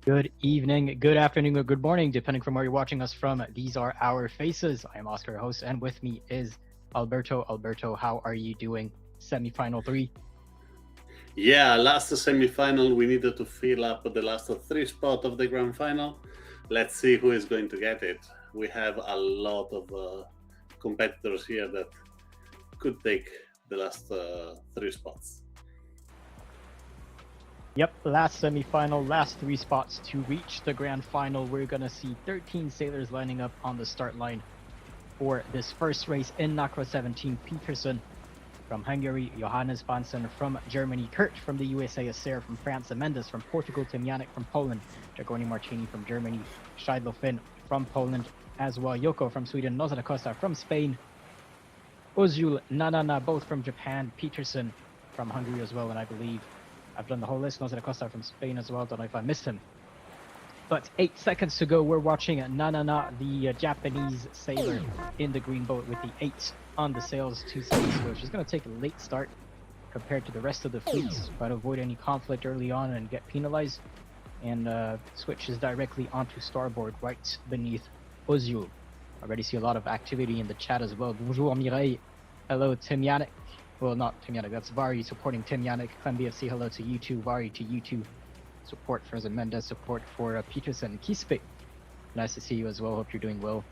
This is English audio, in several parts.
Good evening, good afternoon, or good morning, depending from where you're watching us from. These are our faces. I am Oscar, your host, and with me is Alberto. Alberto, how are you doing? Semifinal 3. Yeah, last semi-final, we needed to fill up the last three spot of the grand final. Let's see who is going to get it. We have a lot of competitors here that could take the last three spots. Yep, last semifinal, last 3 spots to reach the grand final. We're going to see 13 sailors lining up on the start line for this first race in NACRA 17. Peterson from Hungary, Johannes Bansen from Germany, Kurt from the USA, Acer from France, Mendes from Portugal, Tim Janik from Poland, Dragoni Martini from Germany, Scheidlo Finn from Poland as well, Yoko from Sweden, Noza da Costa from Spain, Ozul, Nanana, both from Japan, Peterson from Hungary as well, and I believe I've done the whole list, Noza da Costa from Spain as well, don't know if I missed him. But 8 seconds to go, we're watching Nanana, the Japanese sailor, in the green boat with the 8 on the sails, 2 seconds to go. She's going to take a late start compared to the rest of the fleets, try to avoid any conflict early on and get penalized, and switches directly onto starboard right beneath Ozul. Already see a lot of activity in the chat as well. Bonjour Mireille, hello Tim Janik. Well, not Tim Janik, that's Vari supporting Tim Janik. Clem BFC, hello to you too. Vari to you too. Support for Mendes, support for Peterson. Kispe, nice to see you as well. Hope you're doing well.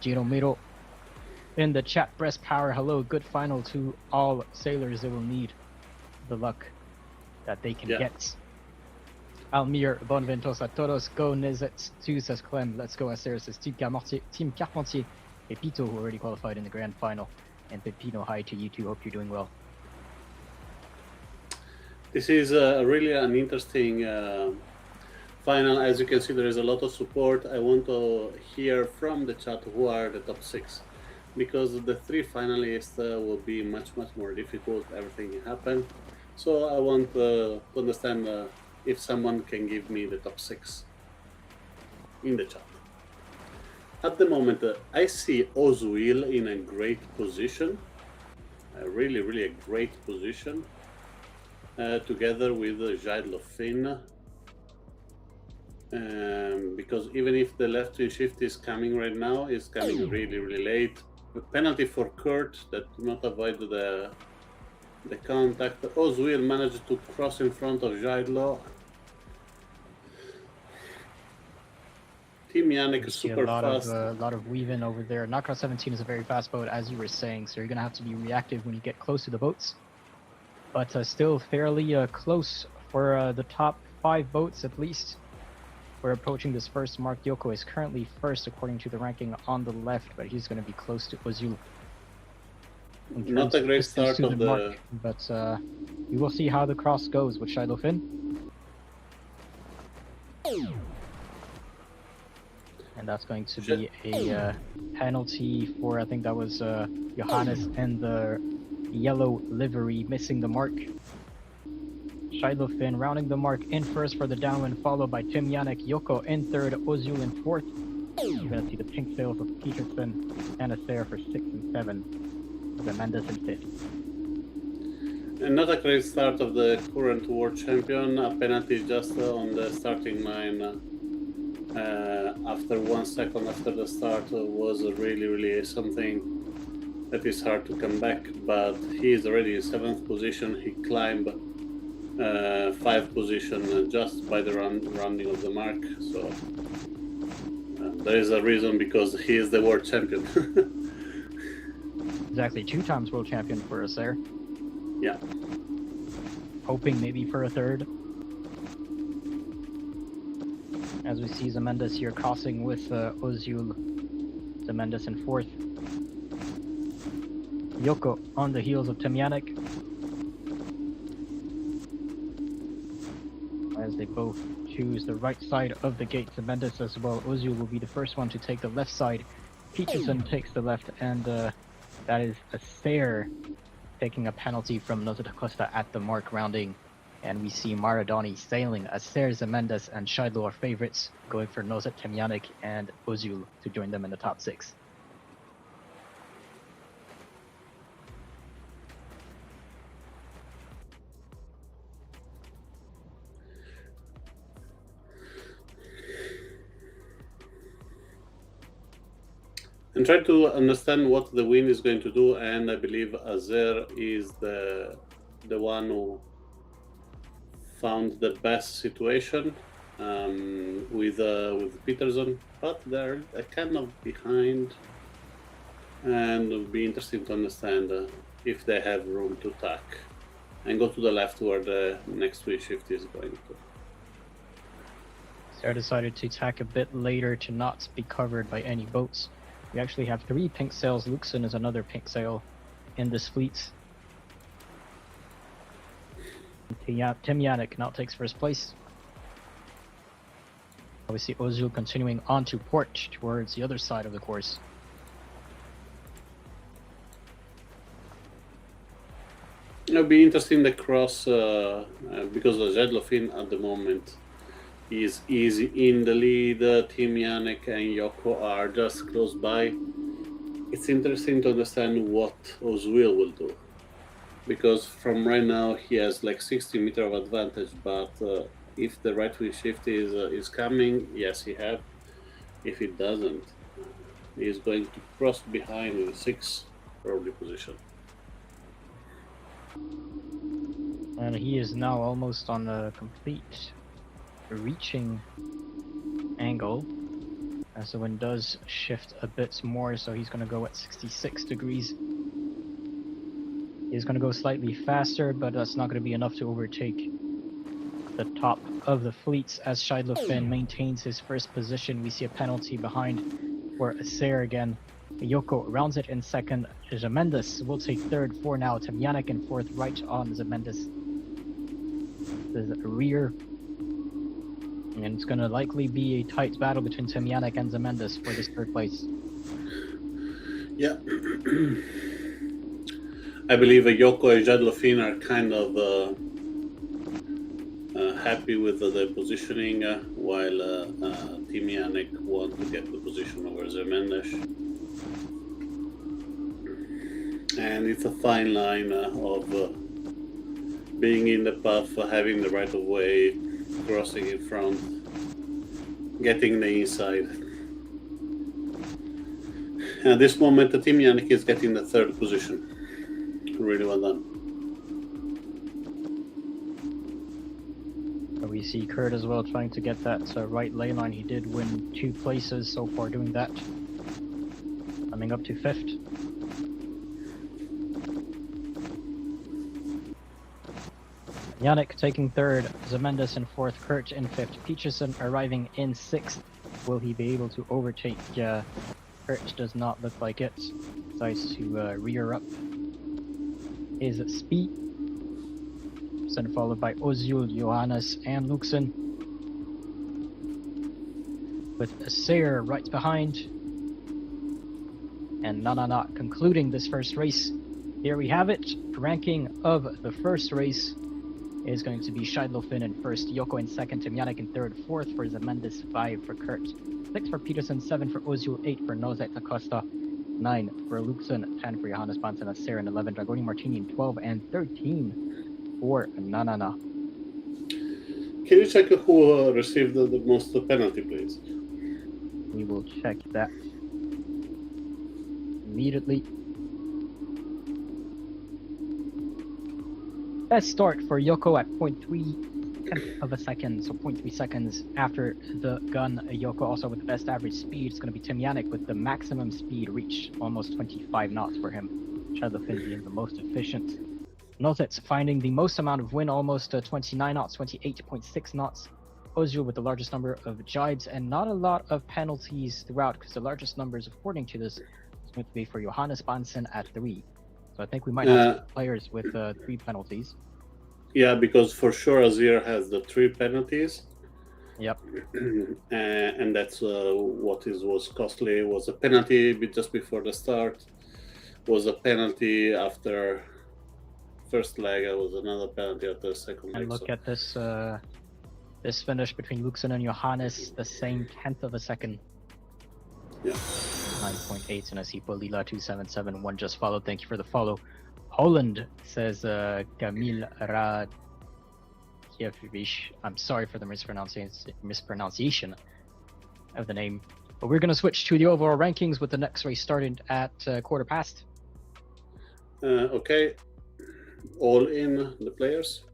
Giro Miro in the chat. Breast power, hello. Good final to all sailors. They will need the luck that they can get. Almir, bonventos a todos. Go Nizet 2, says Clem. Let's go, Acer, says Team Carpentier. Pepito, who already qualified in the grand final. And Pepino, hi to you too. Hope you're doing well. This is really an interesting final. As you can see, there is a lot of support. I want to hear from the chat who are the top 6, because the 3 finalists will be much more difficult. Everything happened, so I want to understand if someone can give me the top 6 in the chat. At the moment, I see Ozwil in a great position, really a great position. Together with Scheidlo Finn, because even if the left twin shift is coming right now, it's coming really late. A penalty for Kurt that did not avoid the contact. Ozwil managed to cross in front of Scheidlo. Team Janik is super fast. A lot of weave-in over there. NACRA 17 is a very fast boat, as you were saying, so you're going to have to be reactive when you get close to the boats. But still fairly close for the top 5 boats at least. We're approaching this first mark. Yoko is currently first according to the ranking on the left, but he's going to be close to Ozul. Not a great start of the mark, but you will see how the cross goes with Scheidlo Finn. And that's going to be a penalty for, I think that was Johannes and the yellow livery missing the mark. Scheidlo Finn rounding the mark in first for the downwind, followed by Tim Janik, Yoko in third, Ozul in fourth. You're going to see the pink sails of Peterson and Acer for 6 and 7, with Mendes in fifth. And not a great start of the current world champion. A penalty just on the starting line after 1 second after the start was really something that is hard to come back, but he is already in 7th position. He climbed 5 position just by the rounding of the mark, so there is a reason, because he is the world champion. Exactly, 2 times world champion for us there. Yeah. Hoping maybe for a third. As we see Mendes here crossing with Ozul. Mendes in fourth. Yoko on the heels of Tim Janik, as they both choose the right side of the gate. Mendes as well. Ozul will be the first one to take the left side. Peterson takes the left, and that is Acer taking a penalty from Noza da Costa at the mark rounding. And we see Maradoni sailing. Acer, Mendes, and Scheidlo are favorites, going for Noza, Tim Janik, and Ozul to join them in the top 6. and try to understand what the wind is going to do. And I believe Azer is the one who found the best situation with Peterson, but they're kind of behind, and it'll be interesting to understand if they have room to tack and go to the left where the next wheel shift is going to. Sarah decided to tack a bit later to not be covered by any boats. We actually have 3 pink sails. Luxon is another pink sail in this fleet. Tim Yannick now takes first place. We see Ozil continuing on to port towards the other side of the course. It'll be interesting the cross because the Zedlofin at the moment is easy in the lead. Tim Yannick and Yoko are just close by. It's interesting to understand what Ozil will do, because from right now he has like 60 meter of advantage, but if the right wheel shift is coming, yes, he have. If it doesn't, he is going to cross behind with 6 probably position. And he is now almost on the complete reaching angle as the wind does shift a bit more, so he's going to go at 66 degrees. He's going to go slightly faster, but that's not going to be enough to overtake the top of the fleets as Scheidler maintains his first position. We see a penalty behind for Acer again. Yoko rounds it in second. Zemendes will take third for now. Temjanik in fourth, right on Zemendes. The rear. And it's going to likely be a tight battle between Temjanik and Zemendes for this third place. Yeah. I believe Yoko and Jadlofin are kind of happy with the positioning, while Timianek want to get the position over Zemendes. And it's a fine line of being in the path, having the right of way, crossing in front, getting the inside. At this moment, the Team Yannick is getting the third position. Really well done. We see Kurt as well trying to get that right lane line. He did win 2 places so far doing that. Coming up to 5th. Yannick taking 3rd, Zemendes in 4th, Kurt in 5th, Peterson arriving in 6th. Will he be able to overtake Kurt? Does not look like it. Decides to rear up his speed. Then followed by Ozil, Johannes, and Luxon. With Acer right behind. And Nanana concluding this first race. Here we have it. Ranking of the first race is going to be Scheidlofin in 1st, Yoko in 2nd, Timjanik in 3rd, 4th for Zemendes, 5 for Kurt, 6 for Peterson, 7 for Ozil, 8 for Nozet Acosta, 9 for Luxon, 10 for Johannes Bansen, Acer, and 11 Dragoni Martini, and 12 and 13 for Nanana. Can you check who received the most penalty, please? We will check that immediately. Best start for Yoko at 0.3 of a second, so 0.3 seconds after the gun. Yoko also with the best average speed. It's going to be Timjanik with the maximum speed reached, almost 25 knots for him. Scheidlofin being the most efficient. Nozet finding the most amount of wind, almost 29 knots, 28.6 knots. Ozil with the largest number of jibes and not a lot of penalties throughout, because the largest numbers, according to this, is going to be for Johannes Bansen at 3. So I think we might have some players with 3 penalties. Yeah, because for sure Azir has the 3 penalties. Yep. And that's what was costly. Was a penalty just before the start. Was a penalty after first leg. It was another penalty after the second leg. And look at this this finish between Luxon and Johannes, the same 10th of a second. Yeah. 9.8, and I see Bolila 2771 just followed. Thank you for the follow. Holland says Kamil Radkiewicz. I'm sorry for the mispronunciation of the name. But we're going to switch to the overall rankings with the next race starting at quarter past. Okay, all in the players.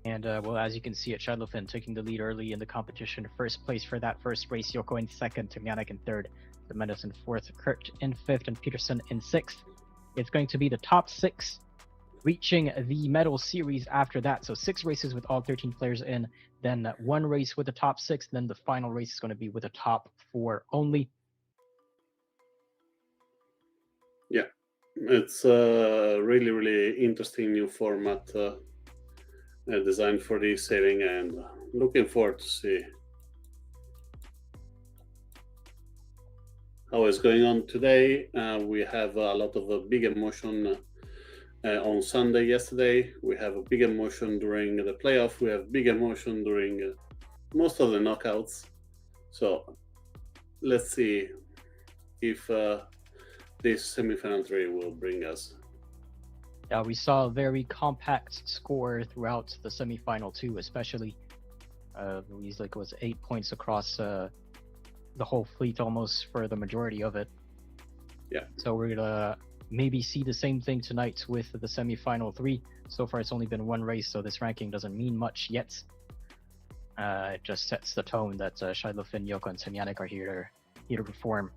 And well, as you can see, at Shadowfin taking the lead early in the competition. First place for that first race, Yoko in second, Tomjanic in third, the Menace in fourth, Kurt in fifth, and Peterson in sixth. It's going to be the top 6 reaching the medal series after that. So 6 races with all 13 players in, then 1 race with the top 6, then the final race is going to be with the top 4 only. Yeah, it's a really, really interesting new format designed for the eSailing, and looking forward to see how it's going on today. We have a lot of big emotion on Sunday yesterday. We have a big emotion during the playoff. We have big emotion during most of the knockouts. So let's see if this semifinal 3 will bring us. Yeah, we saw a very compact score throughout the semifinal too, especially. Louise, like, was 8 points across the whole fleet almost for the majority of it. Yeah. So we're gonna maybe see the same thing tonight with the semifinal 3. So far, it's only been 1 race, so this ranking doesn't mean much yet. It just sets the tone that Shadowfin, Yoko, and Semyanic are here to perform.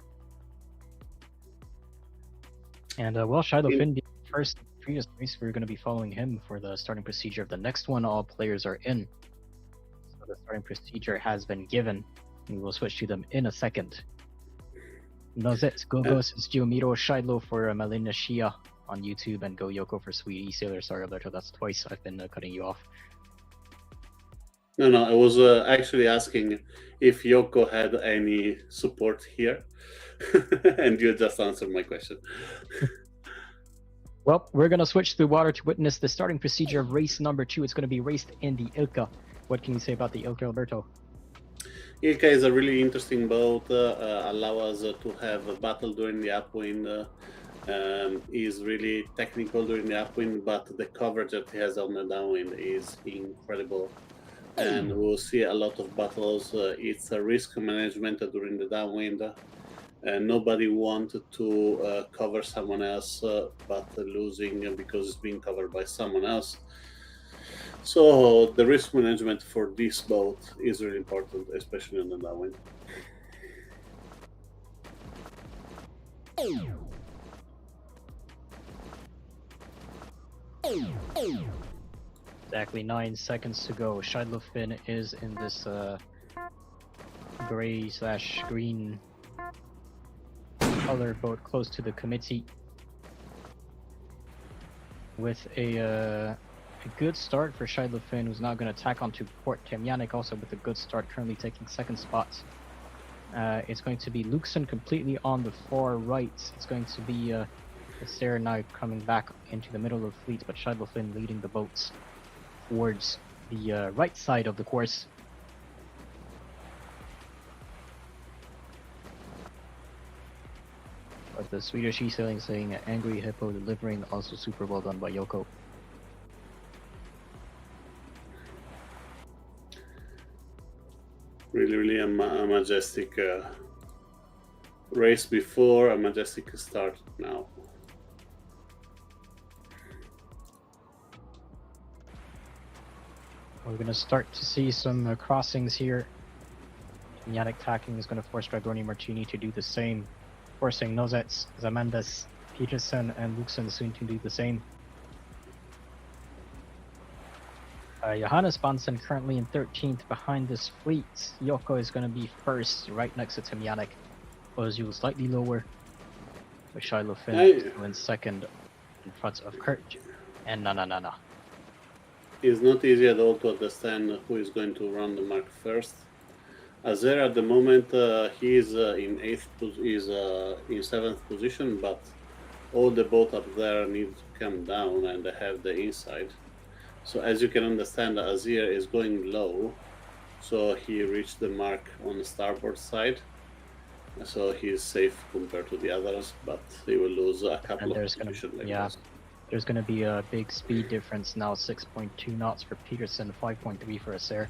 And well, Shadowfin being the first previous race, we're going to be following him for the starting procedure of the next one. All players are in. So the starting procedure has been given. We will switch to them in a second. Nozet, Gogos, Giomiro, Shiloh for Malina Shia on YouTube, and Go Yoko for Sweet eSailer. Sorry, Alberto, that's twice I've been cutting you off. No, I was actually asking if Yoko had any support here, and you just answered my question. Well, we're going to switch through water to witness the starting procedure of race number 2. It's going to be raced in the Ilka. What can you say about the Ilka, Alberto? Ilka is a really interesting boat. Allow us to have a battle during the upwind. Is really technical during the upwind, but the coverage that he has on the downwind is incredible. And we'll see a lot of battles. It's a risk management during the downwind. Nobody wanted to cover someone else, but losing because it's being covered by someone else. So the risk management for this boat is really important, especially on the downwind. Exactly 9 seconds to go. Shadowfin is in this gray/green color boat close to the committee with a good start for Shadowfin, who's now going to attack onto Port Temjanic also with a good start, currently taking 2nd spot. It's going to be Luxon completely on the far right. It's going to be Sarah now coming back into the middle of the fleet, but Shadowfin leading the boats towards the right side of the course. But the Swedish eSailing saying Angry Hippo delivering, also super well done by Yoko. Really a majestic race before, a majestic start now. We're going to start to see some crossings here. Yannick tacking is going to force Dragoni Martini to do the same, forcing Nozets, Zamandas, Peterson, and Luxon soon to do the same. Johannes Bansen currently in 13th behind this fleet. Yoko is going to be first, right next to Tim Yannick. Ozil slightly lower, with Shiloh Finn in 2nd in front of Kurt and Nana. It's not easy at all to understand who is going to run the mark first. Azera at the moment he is in 7th position, but all the boat up there need to come down and they have the inside. So as you can understand, Azir is going low, so he reached the mark on the starboard side. So he is safe compared to the others, but he will lose a couple of positions. There's going to be a big speed difference now, 6.2 knots for Peterson, 5.3 for Acer.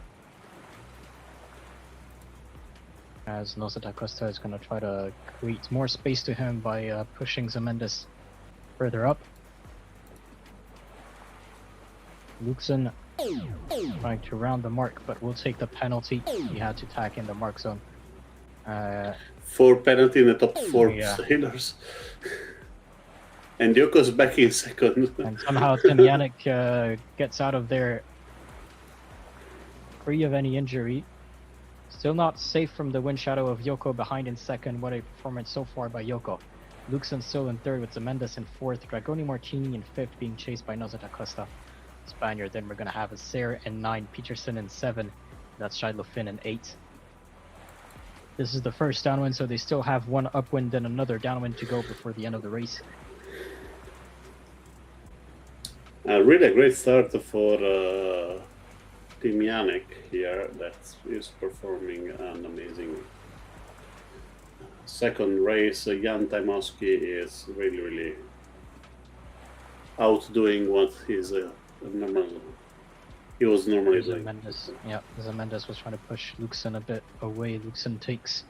as Nosa da Costa is going to try to create more space to him by pushing Zemendes further up. Luxon trying to round the mark, but will take the penalty. He had to tack in the mark zone. 4 penalty in the top 4 Yeah. sailors. And Yoko's back in second. And somehow Tim Yannick gets out of there free of any injury. Still not safe from the wind shadow of Yoko behind in second. What a performance so far by Yoko. Luxon still in third with Zemendes in fourth. Dragoni Martini in fifth, being chased by Nosa da Costa, Spaniard. Then we're going to have Acer in 9, Peterson in 7. That's Shiloh Finn in 8. This is the first downwind, so they still have one upwind and another downwind to go before the end of the race. Really a great start for Tim Yannick here. That is performing an amazing second race. Jan Tajmowski is really outdoing what he's he was normally doing. Zemendes was trying to push Luxon a bit away. Luxon takes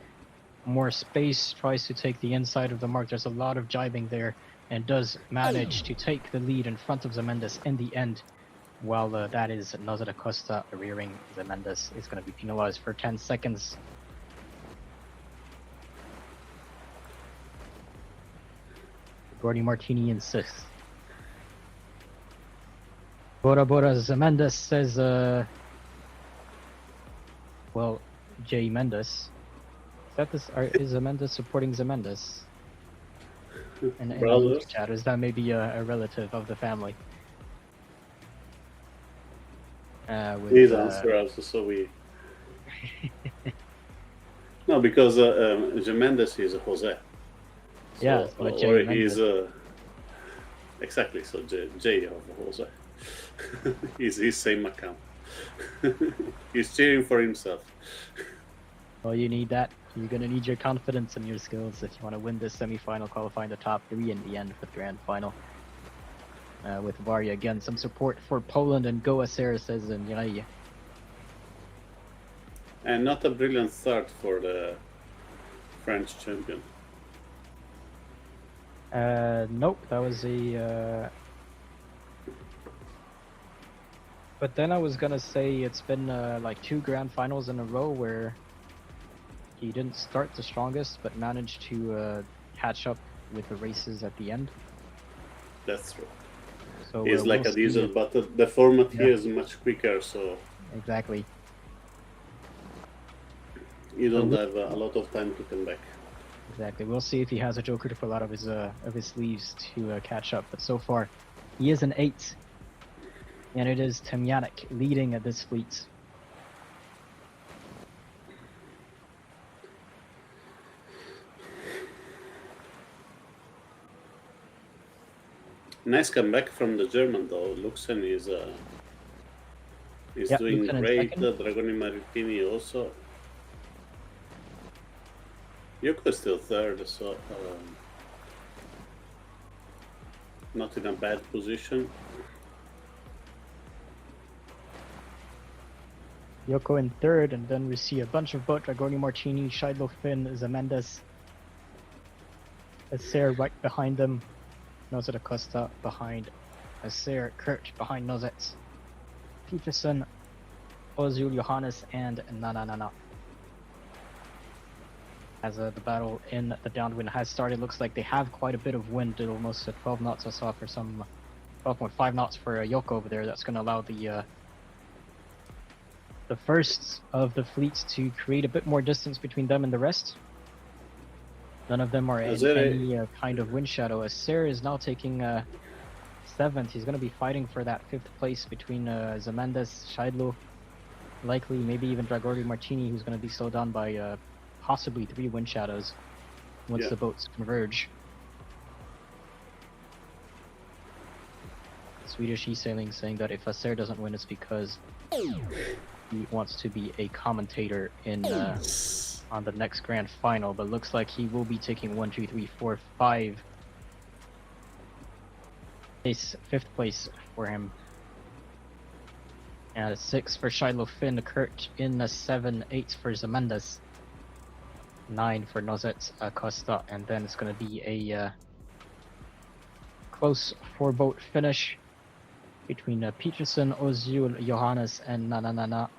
more space, tries to take the inside of the mark. There's a lot of jibing there, and does manage to take the lead in front of Zemendes in the end. While that is Nosa da Costa rearing Zemendes is going to be penalized for 10 seconds. Gordy Martini in 6th. Bora Bora Zemendes says, well, Jay Mendes. Is Zemendes supporting Zemendes? In the chat, is that maybe a relative of the family? His answer also, so we... No, because Zemendes is Jose. So, yeah, or he's exactly, so J of Jose. He's his same account. He's cheering for himself. Well, you need that. You're going to need your confidence and your skills if you want to win this semi-final, qualifying the top 3 in the end for the grand final. With Varia again, some support for Poland, and Goa Sarah says in Yunai. And not a brilliant start for the French champion. Nope, that was a... But then I was gonna say it's been like 2 grand finals in a row where he didn't start the strongest, but managed to catch up with the races at the end. That's true. So he's like a diesel, but the format here is much quicker, so... Exactly. You don't have a lot of time to come back. Exactly. We'll see if he has a joker to pull out of his sleeves to catch up. But so far, he is an 8. And it is Tim Yannick leading at this fleet. Nice comeback from the German though. Luxon is doing Luxon great. Dragoni Martini also. Yoko is still third, so not in a bad position. Yoko in third, and then we see a bunch of boat. Dragoni Martini, Shiloh Finn, Zemendes. Acer right behind them. Nosa da Costa behind Acer. Kurt behind Nozet. Peterson, Ozul, Johannes, and Na. As the battle in the downwind has started, looks like they have quite a bit of wind at almost 12 knots. I saw for some 12.5 knots for Yoko over there. That's going to allow the first of the fleets to create a bit more distance between them and the rest. None of them are in any kind of wind shadow. Acer is now taking 7th. He's going to be fighting for that 5th place between Zemendes, Scheidlo, likely maybe even Dragoni Martini, who's going to be slowed down by possibly 3 wind shadows once the boats converge. Swedish eSailing saying that if Acer doesn't win, it's because he wants to be a commentator in on the next grand final, but looks like he will be taking 1, 2, 3, 4, 5. 5th place for him. And a 6 for Shiloh Finn, Kurt in a 7, 8 for Zemendes. 9 for Nozet Acosta, and then it's going to be a close four-boat finish between Peterson, Ozil, Johannes, and Nananana.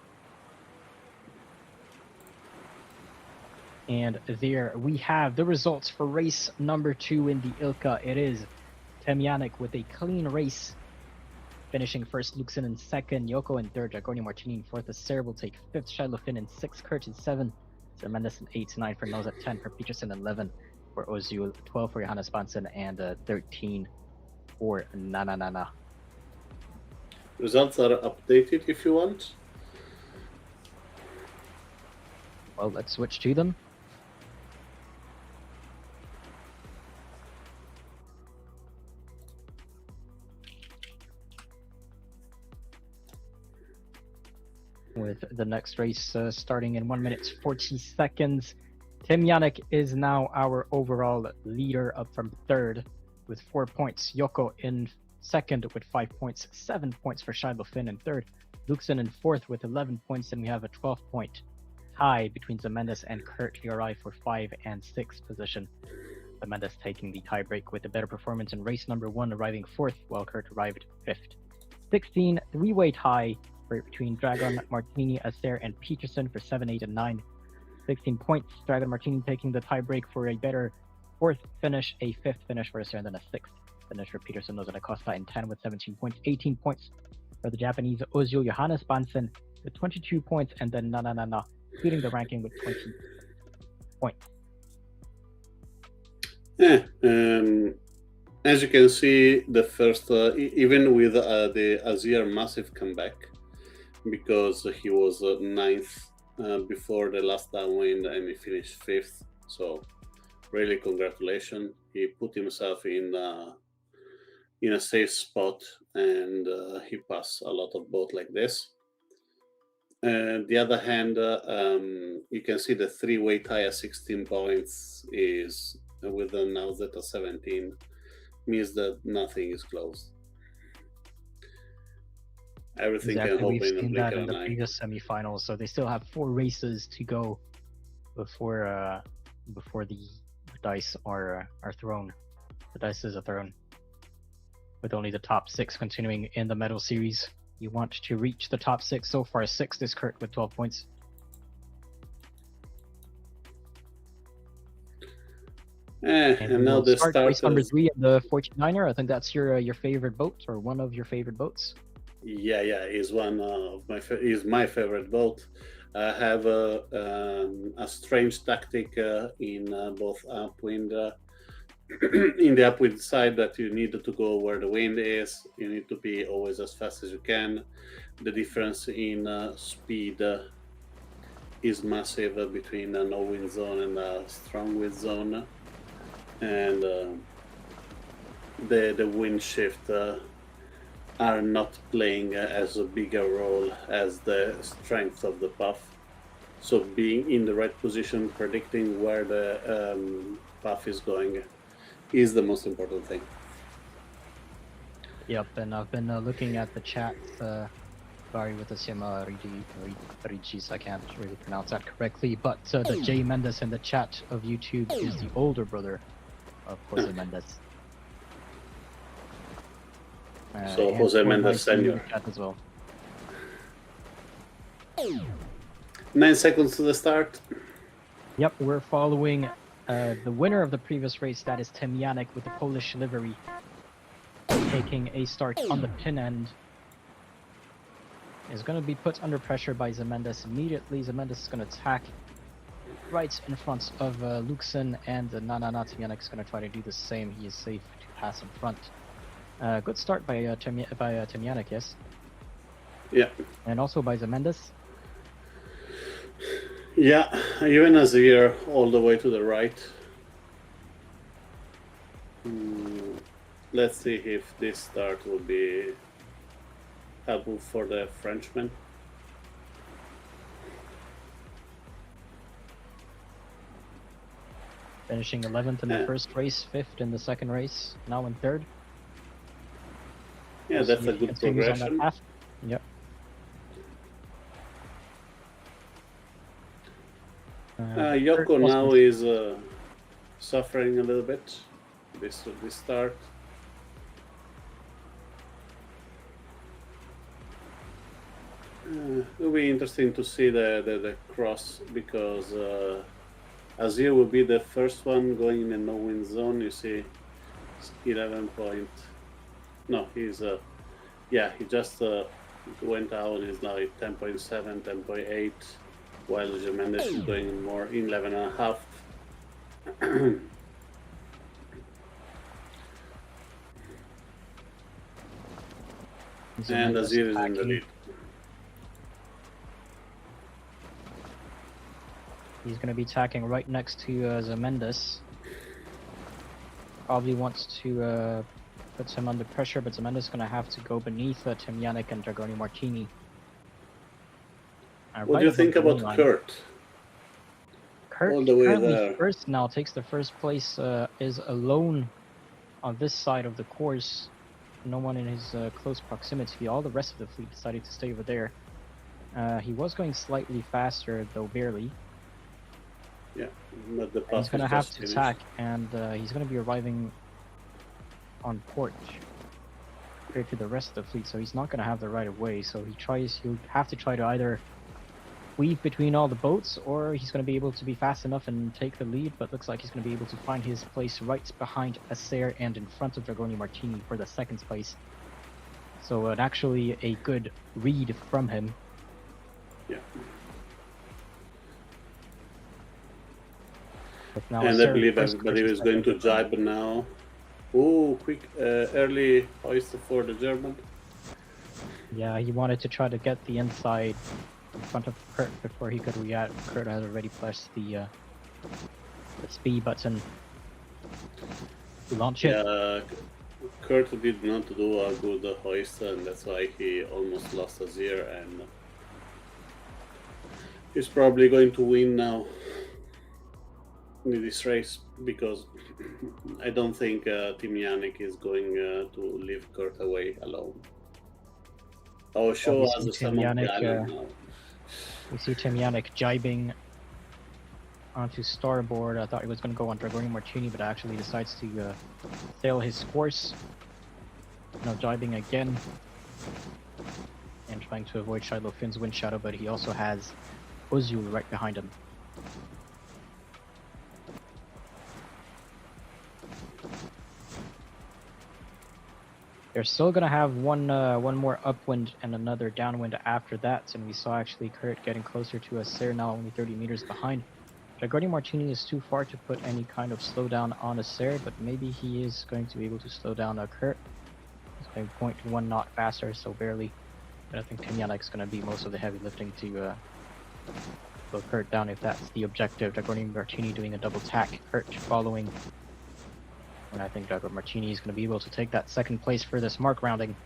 And there we have the results for race number 2 in the Ilka. It is Temjanec with a clean race, finishing first, Luxen in second, Yoko in third, Dragoni Martini in fourth, Acer will take fifth, Shiloh Finn in sixth, Kurt in seven, Zermendes in 8, 9 for Nozet, 10 for Peterson, 11 for Ozil, 12 for Johannes Bansen, and 13 for Nananana. Results are updated if you want. Well, let's switch to them. With the next race starting in 1 minute 40 seconds. Temjanec is now our overall leader, up from third with 4 points. Yoko in second with 5 points, 7 points for Shiloh Finn in third. Luxen in fourth with 11 points, and we have a 12-point tie between Zermendes and Kurt Liorai for 5 and 6 position. Zermendes taking the tiebreak with a better performance in race number 1, arriving fourth, while Kurt arrived fifth. 16 three-way tie between Dragon, Martini, Acer, and Peterson for 7, 8, and 9. 16 points. Dragon Martini taking the tiebreak for a better fourth finish, a fifth finish for Acer, and then a sixth finish for Peterson. Those are Acosta in 10 with 17 points. 18 points for the Japanese Ozil Johannes Bansen with 22 points, and then Nananana leading the ranking with 20 points. As you can see, the first, even with the Azir massive comeback, because he was ninth before the last downwind and he finished fifth. So really congratulations. He put himself in a safe spot, and he passed a lot of boats like this. The other hand, you can see the three-way tie at 16 points is with the now that at 17 means that nothing is closed. Everything Exactly. can We've open in a seen blink that of in an the eye. previous semifinals, so they still have 4 races to go before the dice are thrown. The dice is thrown. With only the top 6 continuing in the medal series. You want to reach the top 6. So far, 6th is Kurt with 12 points. And now we'll the start start race number is, 3 in the 49er. I think that's your favorite boat, or one of your favorite boats. yeah, is one of my favorite boat. I have a strange tactic in both upwind. In the upwind side, that you need to go where the wind is. You need to be always as fast as you can. The difference in speed is massive between a no wind zone and a strong wind zone, and the wind shift are not playing as a bigger role as the strength of the puff. So being in the right position, predicting where the puff is going, is the most important thing. Yep, and I've been looking at the chat. Sorry with the Sima Regis, I can't really pronounce that correctly, but the J Mendes in the chat of YouTube is the older brother of Jose Mendes. So Jose Mendes senior. Chat as well. 9 seconds to the start. Yep, we're following the winner of the previous race, that is Temjanec with the Polish livery, taking a start on the pin end. Is going to be put under pressure by Zermendes immediately. Zermendes is going to attack right in front of Luxen, and Nanana Temjanec is going to try to do the same. He is safe to pass in front. Good start by Temjanec, yes? Yeah. And also by Zermendes. Yeah, even Azir all the way to the right. Let's see if this start will be helpful for the Frenchman. Finishing 11th in the first race, 5th in the second race, now in 3rd. Yeah, that's a good progression. Yep. Kurt Yoko also now is suffering a little bit this start. It'll be interesting to see the cross because Azir will be the first one going in the no-win zone. You see, 11 point. No, he's yeah, he just went out. He's now at 10.7, 10.8, while Jimenez is going more in 11 and a half. And Azir is in the lead. He's going to be attacking right next to Zemendis. Probably wants to put him under pressure, but Zemendis is going to have to go beneath Tim Yannick and Dragoni Martini. What do you think about Kurt? Kurt all the way currently there. First now, takes the first place, is alone on this side of the course. No one in his close proximity. All the rest of the fleet decided to stay over there. He was going slightly faster, though barely. Yeah, but the path he's going to have to finished. attack, and he's going to be arriving on port compared to the rest of the fleet, so he's not going to have the right of way. So he'll have to try to either weave between all the boats, or he's going to be able to be fast enough and take the lead, but looks like he's going to be able to find his place right behind Acer and in front of Dragoni Martini for the second place. So actually a good read from him. Yeah. Now and I believe everybody is going to jibe now. Oh, quick, early hoist for the German. Yeah, he wanted to try to get the inside in front of Kurt before he could react. Kurt had already pressed the speed button to launch it. Yeah, Kurt did not do a good hoist, and that's why he almost lost Azir, and he's probably going to win now in this race, because I don't think Team Yannick is going to leave Kurt away alone. Our show has a Tim Yannick now. We see Tim Yannick jibing onto starboard. I thought he was going to go on Dragoni Martini, but actually decides to sail his course. Now jibing again and trying to avoid Shiloh Finn's wind shadow, but he also has Ozul right behind him. They're still gonna have one more upwind and another downwind after that, and we saw actually Kurt getting closer to Acer, now only 30 meters behind. Dragoni Martini is too far to put any kind of slowdown on Acer, but maybe he is going to be able to slow down Kurt. He's going 0.1 knot faster, so barely. But I think Tim Yannick's gonna be most of the heavy lifting to slow Kurt down if that's the objective. Dragoni Martini doing a double tack, Kurt following. And I think Dragoni Martini is going to be able to take that second place for this mark rounding.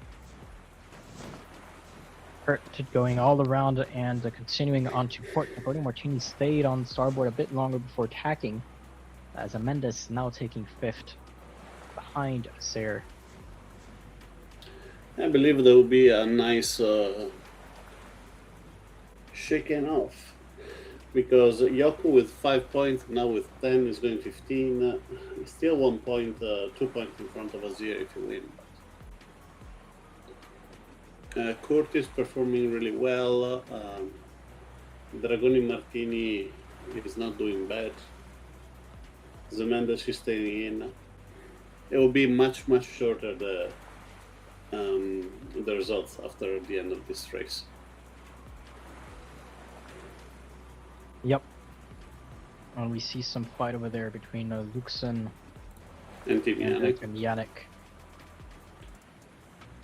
Kurt going all around and continuing on to port. Dragoni Martini stayed on starboard a bit longer before tacking, as Amendes now taking fifth behind Acer. I believe there will be a nice shaking off, because Yoko with 5 points, now with 10 is going 15. Still 1 point, 2 points in front of Azir if you win. Kurt is performing really well. Dragoni Martini is not doing bad. Zemendes is staying in. It will be much shorter the results after the end of this race. Yep. And we see some fight over there between Luxon and Team Yannick. And Yannick.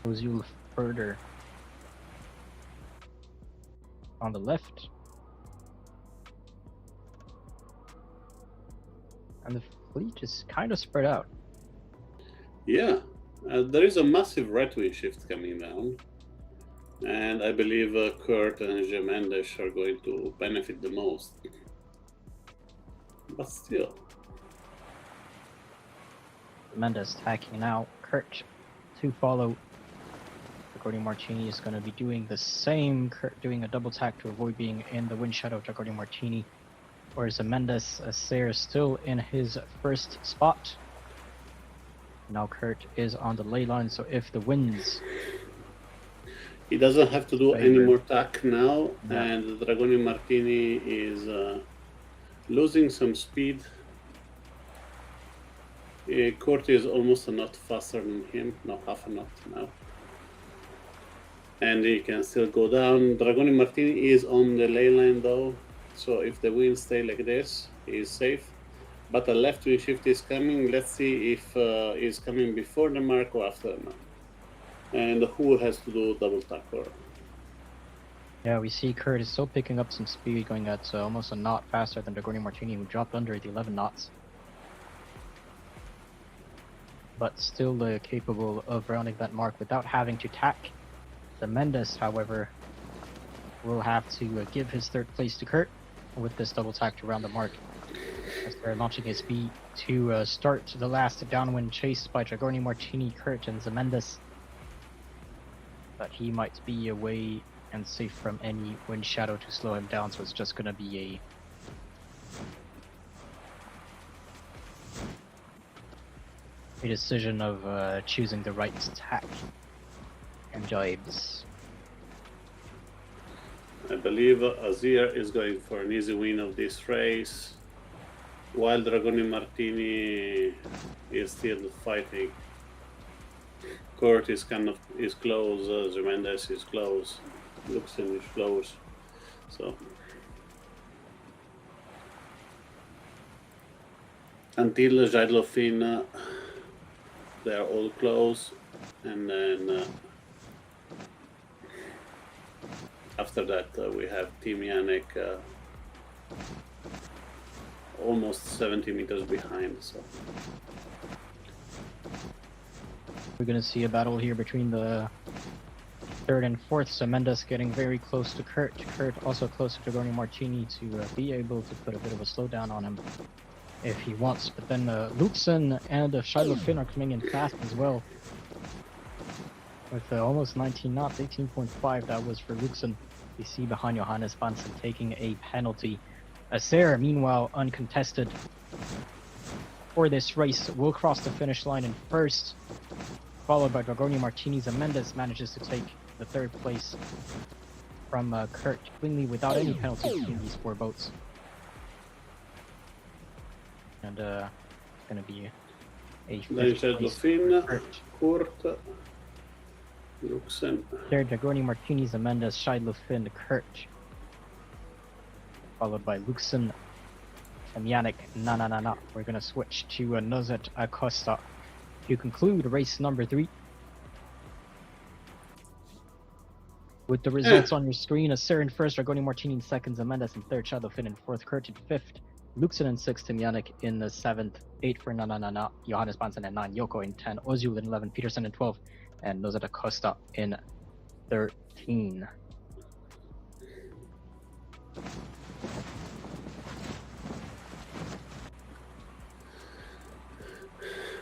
Ozul further on the left. And the fleet is kind of spread out. Yeah, there is a massive right wing shift coming down. And I believe Kurt and Gemendes are going to benefit the most. But still. Mendes attacking now. Kurt to follow. Dragoni Martini is going to be doing the same. Kurt doing a double tack to avoid being in the wind shadow of Dragoni Martini. For Zemendes, Acer still in his first spot. Now Kurt is on the ley line, so if the wins, he doesn't have to do any favor. more tack now, Yeah. and Dragoni Martini is losing some speed. Kurt is almost a knot faster than him, no, half a knot now. And he can still go down. Dragoni Martini is on the ley line though, so if the wind stay like this, he is safe. But a left wind shift is coming. Let's see if it's coming before the mark or after the mark. And who has to do double tack or... Yeah, we see Kurt is still picking up some speed, going at almost a knot faster than Dragoni Martini, who dropped under the 11 knots. But still capable of rounding that mark without having to tack. Zemendes, however, will have to give his third place to Kurt with this double tack to round the mark. As they're launching his speed to start the last downwind chase by Dragoni Martini, Kurt, and Zemendes. But he might be away and safe from any wind shadow to slow him down, so it's just going to be a decision of choosing the right tack and jibes. I believe Azir is going for an easy win of this race, while Dragoni Martini is still fighting. Kurt is close, Zemendes is close, Luxen is close, so until Jaidlofin, they are all close, and then after that we have Team Yannick almost 70 meters behind. So we're going to see a battle here between the third and fourth. Zemendes getting very close to Kurt. Kurt also close to Dragoni Martini to be able to put a bit of a slowdown on him if he wants. But then Luxen and Shiloh Finn are coming in fast as well. With almost 19 knots, 18.5 that was for Luxen. You see behind Johannes Bansen taking a penalty. Acer, meanwhile, uncontested for this race, will cross the finish line in first, followed by Dragoni Martini. Zemendes manages to take the third place from Kurt cleanly without any penalties between these four boats. And it's going to be a fifth place for Kurt, Luxen. Third, Dragoni Martini, Zemendes, Shiloh Finn, Kurt. Followed by Luxen and Yannick. Na. We're going to switch to Nozet Acosta to conclude race number 3. With the results on your screen, Acer in first, Dragoni Martini in second, Zemendes in third, Shiloh Finn in fourth, Kurt in fifth, Luxen in sixth, Tim Yannick in the seventh, 8 for Na, Johannes Bansen in 9, Yoko in 10, Ozul in 11, Peterson in 12, and Nozet Acosta in 13.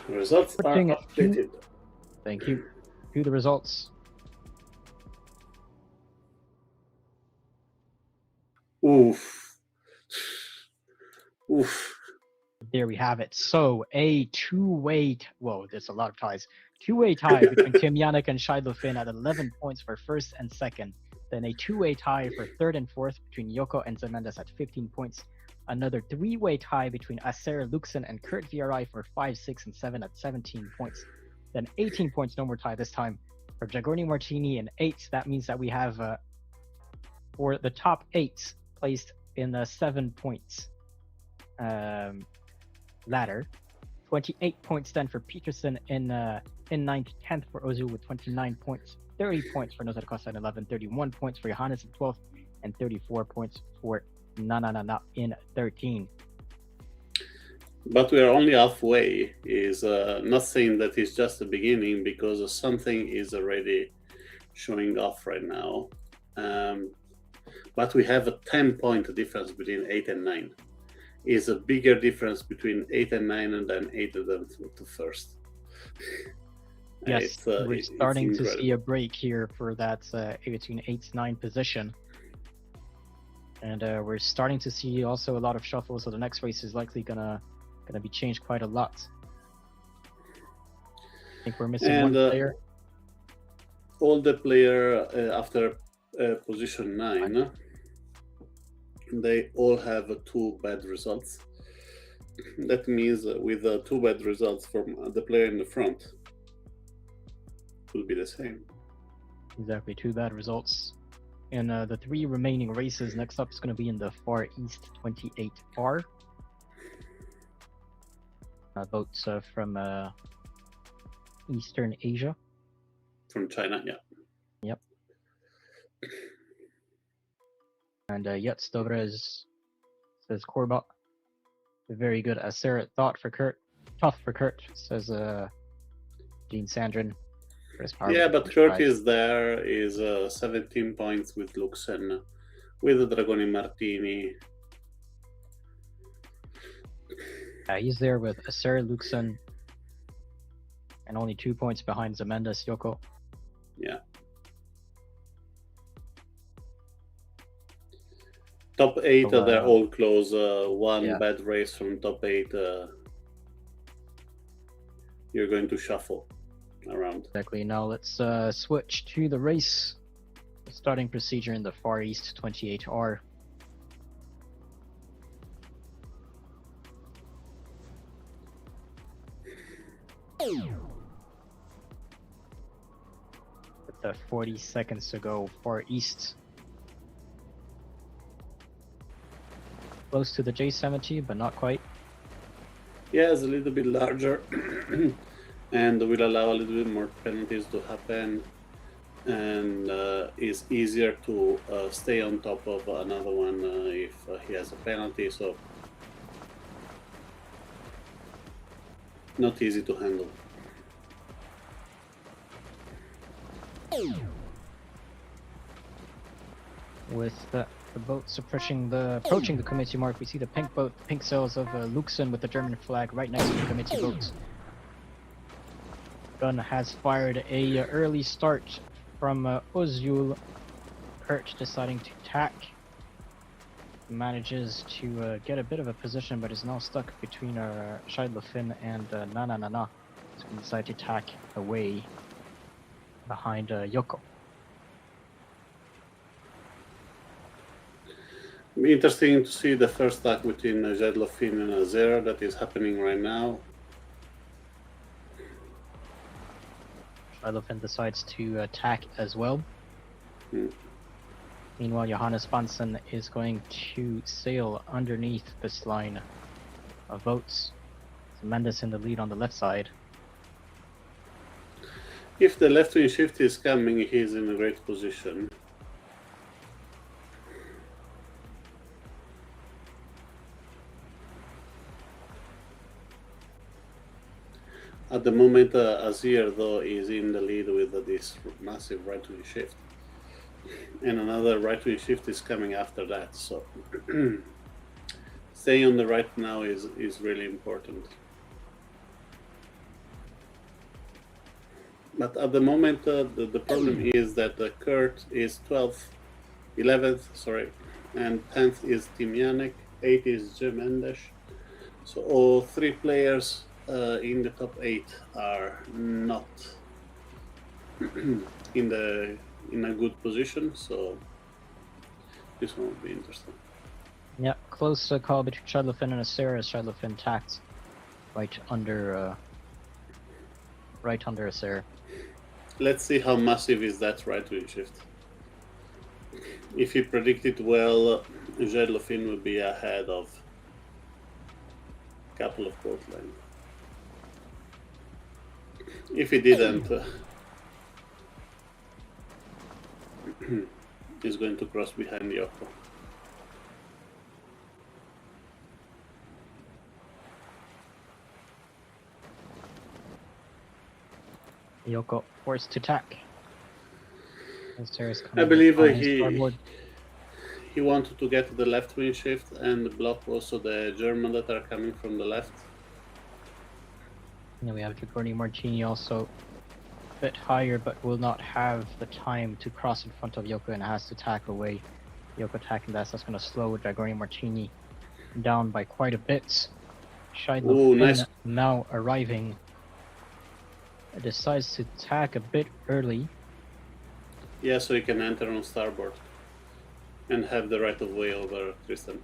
Results are updated. Thank you. To the results. Oof. There we have it. So a two-way, whoa, there's a lot of ties. Two-way tie between Tim Yannick and Shiloh Finn at 11 points for first and second. Then a two-way tie for third and fourth between Yoko and Zemendes at 15 points. Another three-way tie between Acer, Luxen, and Kurt VRI for 5, 6, and 7 at 17 points. Then 18 points, no more tie this time for Dragoni Martini and 8. That means that we have for the top 8 placed in the 7 points ladder. 28 points then for Peterson in 9th, 10th for Ozu with 29 points. 30 points for Nozet Acosta in 11, 31 points for Johannes in 12th, and 34 points for Na in 13. But we are only halfway. Is not saying that it's just the beginning, because something is already showing off right now. But we have a 10-point difference between 8 and 9. Is a bigger difference between 8 and 9 and then 8 of them to first. Yes, we're starting to see a break here for that between 8 to 9 position. And we're starting to see also a lot of shuffle, so the next race is likely gonna be changed quite a lot. I think we're missing And one player. all the player after position 9, they all have 2 bad results. That means with 2 bad results from the player in the front, it will be the same. Exactly, 2 bad results. And the 3 remaining races next up is going to be in the Far East 28R. Boats from Eastern Asia. From China, yeah. Yep. And Yet Dobrez says Korbot. Very good Acer thought for Kurt. Tough for Kurt, says Gene Sandrin. Yeah, but Kurt is there, is 17 points with Luxen, with Dragoni Martini. He's there with Acer, Luxen, and only 2 points behind Zemendas, Yoko. Yeah. Top 8, they're all close. One bad race from top 8. You're going to shuffle around. Exactly. Now let's switch to the race. The starting procedure in the Far East 28R. With the 40 seconds to go, Far East. Close to the J70, but not quite. Yeah, it's a little bit larger and will allow a little bit more penalties to happen, and is easier to stay on top of another one if he has a penalty, so not easy to handle. With the boats approaching the committee mark, we see the pink boat, pink sails of Luxen with the German flag right next to the committee boats. Gun has fired a early start from Ozul. Kurt deciding to tack. Manages to get a bit of a position, but is now stuck between Scheidlefin and Nana Nana. So we decide to tack away behind Yoko. Interesting to see the first tack between Scheidlefin and Azer that is happening right now. Scheidlefin decides to tack as well. Meanwhile, Johannes Bansen is going to sail underneath this line of boats. Mendes in the lead on the left side. If the left wing shift is coming, he's in a great position. At the moment, Azir, though, is in the lead with this massive right wing shift. And another right wing shift is coming after that, so staying on the right now is really important. But at the moment, the problem is that Kurt is 11th, and 10th is Timjanek, 8th is Jemendes. So all 3 players in the top 8 are not in a good position, so this one will be interesting. Yeah, close call between Scheidlefin and Acer as Scheidlefin tacked right under Acer. Let's see how massive is that right wing shift. If he predicted well, Scheidlefin will be ahead of a couple of boat lengths. If he didn't, he's going to cross behind Yoko. Yoko forced to tack. I believe he wanted to get the left wing shift and block also the German that are coming from the left. And then we have Dragoni Martini also a bit higher, but will not have the time to cross in front of Yoko and has to tack away Yoko attacking that's going to slow Dragoni Martini down by quite a bit. Shiloh Ooh, Finn nice. now arriving. Decides to attack a bit early. Yeah, so he can enter on starboard and have the right of way over Tristan.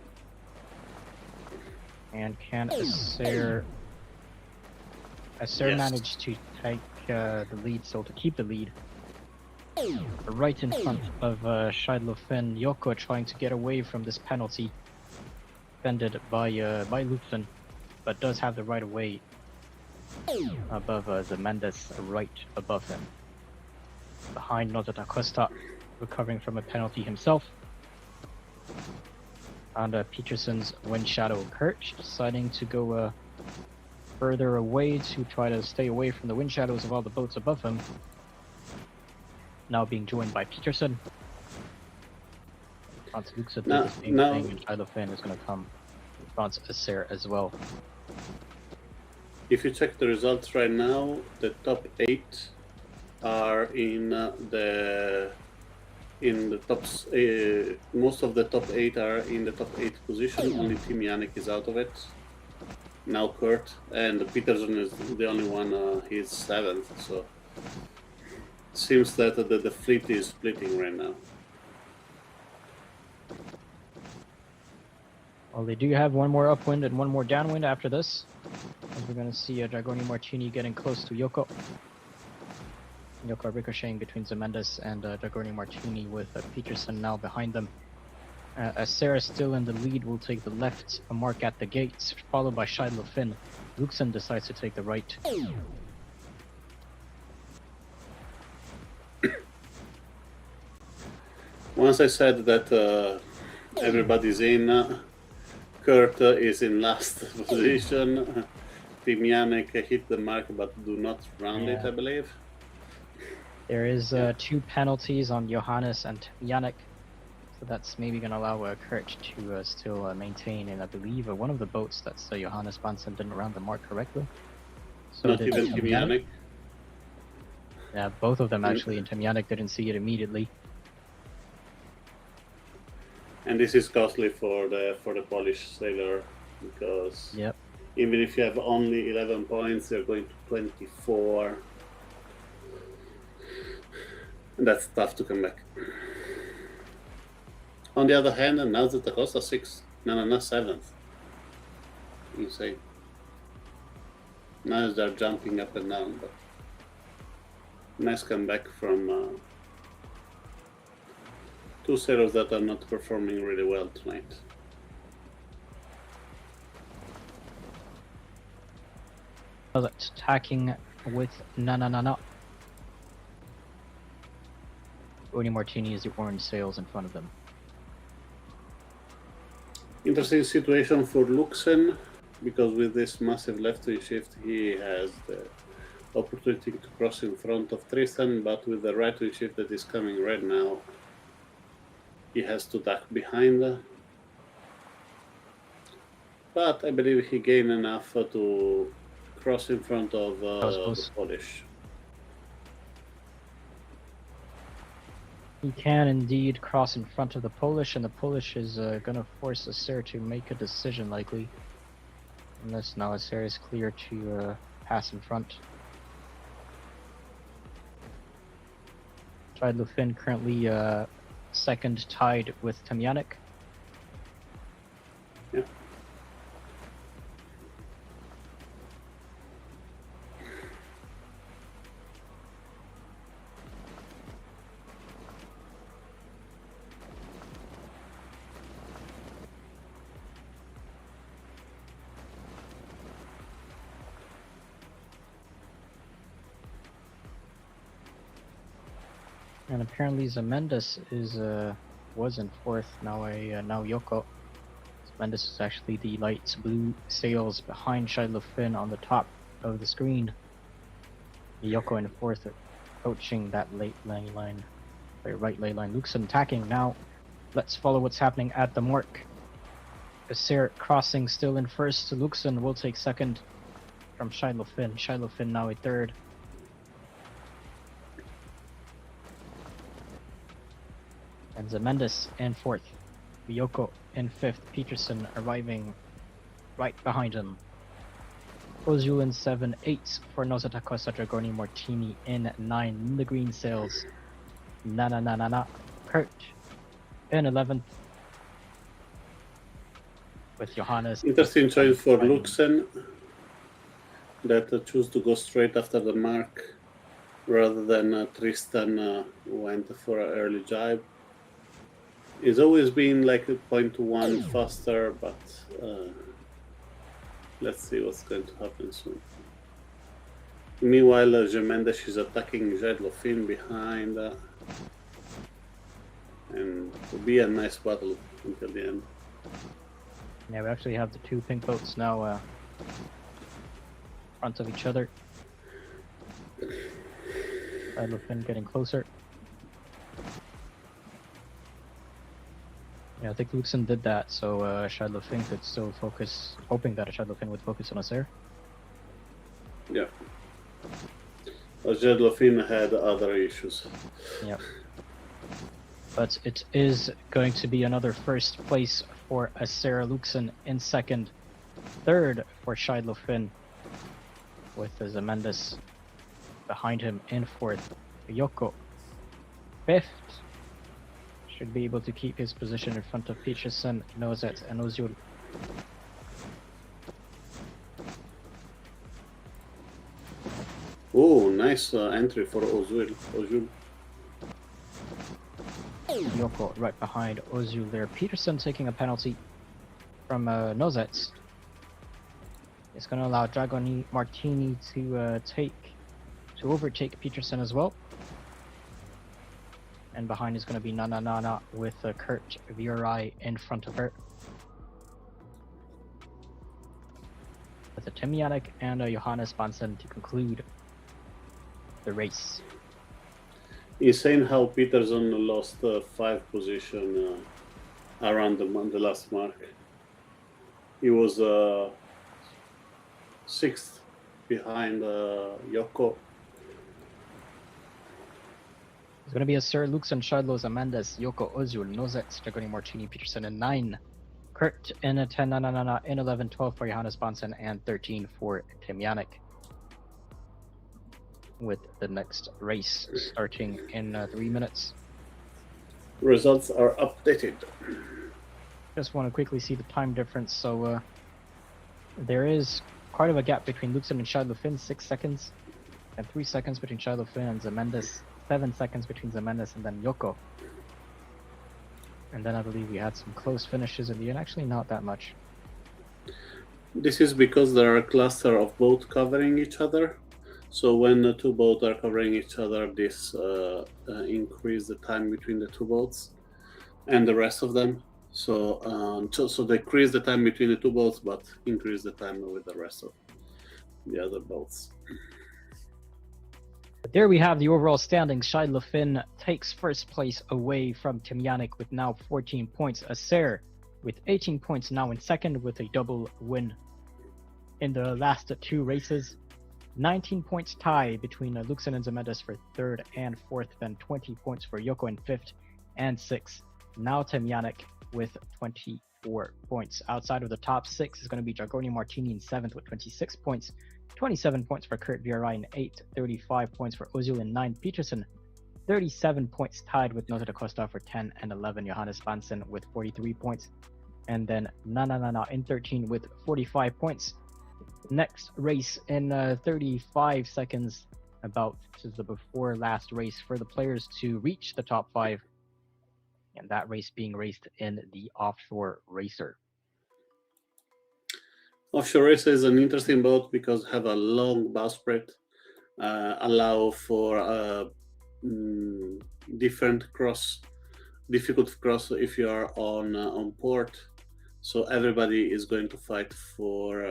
And can Acer Yes. manage to take the lead, so to keep the lead? Right in front of Shiloh Finn. Yoko trying to get away from this penalty. Defended by Luxon, but does have the right of way above the Mendes right above him. Behind Nota da Costa, recovering from a penalty himself. And Peterson's wind shadow Kirch deciding to go further away to try to stay away from the wind shadows of all the boats above him. Now being joined by Peterson. Franz Luxon did the same thing, and Shiloh Finn is going to come. Franz Acer as well. If you check the results right now, the top 8 are in the tops. Most of the top 8 are in the top 8 position. Only Team Yannick is out of it. Now Kurt and Peterson is the only one. He's 7th. So it seems that the fleet is splitting right now. Well, they do have one more upwind and one more downwind after this. As we're going to see Dragoni Martini getting close to Yoko. Yoko ricocheting between Zemendes and Dragoni Martini with Peterson now behind them. As Sarah still in the lead, will take the left mark at the gates, followed by Shiloh Finn. Luxon decides to take the right. Once I said that everybody's in, Kurt is in last position. Team Yannick hit the mark but do not round it, I believe. There is 2 penalties on Johannes and Yannick. So that's maybe going to allow Kurt to still maintain, and I believe one of the boats that's Johannes Bansen didn't round the mark correctly. So not even Team Yannick. Yeah, both of them actually, and Team Yannick didn't see it immediately. And this is costly for the Polish sailor, because even if you have only 11 points, you're going to 24. And that's tough to come back. On the other hand, and now that the Costa 6th, no, not 7th. Insane. Now they're jumping up and down, but nice comeback from 2 sailors that are not performing really well tonight. Attacking with na. Oni Martini is the orange sails in front of them. Interesting situation for Luxen, because with this massive left-wing shift, he has the opportunity to cross in front of Tristan, but with the right-wing shift that is coming right now, he has to duck behind. But I believe he gained enough to cross in front of the Polish. He can indeed cross in front of the Polish, and the Polish is going to force Acer to make a decision, likely. Unless now Acer is clear to pass in front. Shiloh Finn currently second, tied with Temyanik. Yeah. And apparently Zemendes is was in 4th, now now Yoko. Zemendes is actually the light blue sails behind Shiloh Finn on the top of the screen. Yoko in 4th, approaching that right ley line. Luxon attacking now. Let's follow what's happening at the mark. Acer crossing still in 1st. Luxon will take 2nd from Shiloh Finn. Shiloh Finn now a 3rd. And Zemendis in 4th. Ryoko in 5th. Peterson arriving right behind him. Ozul in 7, 8 for Nozata Costa Dragoni Martini in 9. The green sails. Na. Kurt in 11th. With Johannes. Interesting choice for fighting. Luxen, that choose to go straight after the mark rather than Tristan went for an early jibe. It's always been like a 0.1 faster, but let's see what's going to happen soon. Meanwhile, Gemendes is attacking Jedlofin behind, and it will be a nice battle until the end. Yeah, we actually have the two pink boats now in front of each other. Jedlofin getting closer. Yeah, I think Luxen did that, so Jedlofin could still focus, hoping that Jedlofin would focus on us there. Yeah. Jedlofin had other issues. Yep. But it is going to be another first place for Sarah Luxen in 2nd. 3rd for Jedlofin, with Zemendis behind him in 4th. Yoko 5th. Should be able to keep his position in front of Peterson, Nozet, and Ozul. Oh, nice entry for Ozul. Yoko right behind Ozul there. Peterson taking a penalty from Nozet. It's going to allow Dragoni Martini to overtake Peterson as well. And behind is going to be Na with Kurt Virai in front of her. With a Temianic and Johannes Bansen to conclude the race. Insane how Peterson lost 5 position around the last mark. He was 6th behind Yoko. It's going to be a Sir Luxen, Shadlos, Amandas, Yoko, Ozul, Nozet, Dragoni Martini, Peterson in 9. Kurt in 10, in 11, 12 for Johannes Bansen, and 13 for Temianic. With the next race starting in 3 minutes. Results are updated. Just want to quickly see the time difference. So there is quite of a gap between Luxen and Jedlofin, 6 seconds, and 3 seconds between Jedlofin and Zemendis, 7 seconds between Zemendis and then Yoko. And then I believe we had some close finishes in the end, actually not that much. This is because there are a cluster of boats covering each other. So when the 2 boats are covering each other, this increase the time between the 2 boats and the rest of them. So so decrease the time between the 2 boats, but increase the time with the rest of the other boats. But there we have the overall standings. Jedlofin takes first place away from Temianic with now 14 points. Acer with 18 points now in second with a double win in the last 2 races. 19 points tie between Luxen and Zemendis for 3rd and 4th, then 20 points for Yoko in 5th and 6th. Now Temianic with 24 points. Outside of the top 6 is going to be Dragoni Martini in 7th with 26 points, 27 points for Kurt Virai in 8th, 35 points for Ozul in 9th, Peterson 37 points tied with Nozet Costa for 10 and 11, Johannes Bansen with 43 points, and then Na in 13 with 45 points. Next race in 35 seconds, about. This is the before last race for the players to reach the top 5, and that race being raced in the Offshore Racer. Offshore Racer is an interesting boat because have a long bowsprit, allow for difficult cross if you are on port. So everybody is going to fight for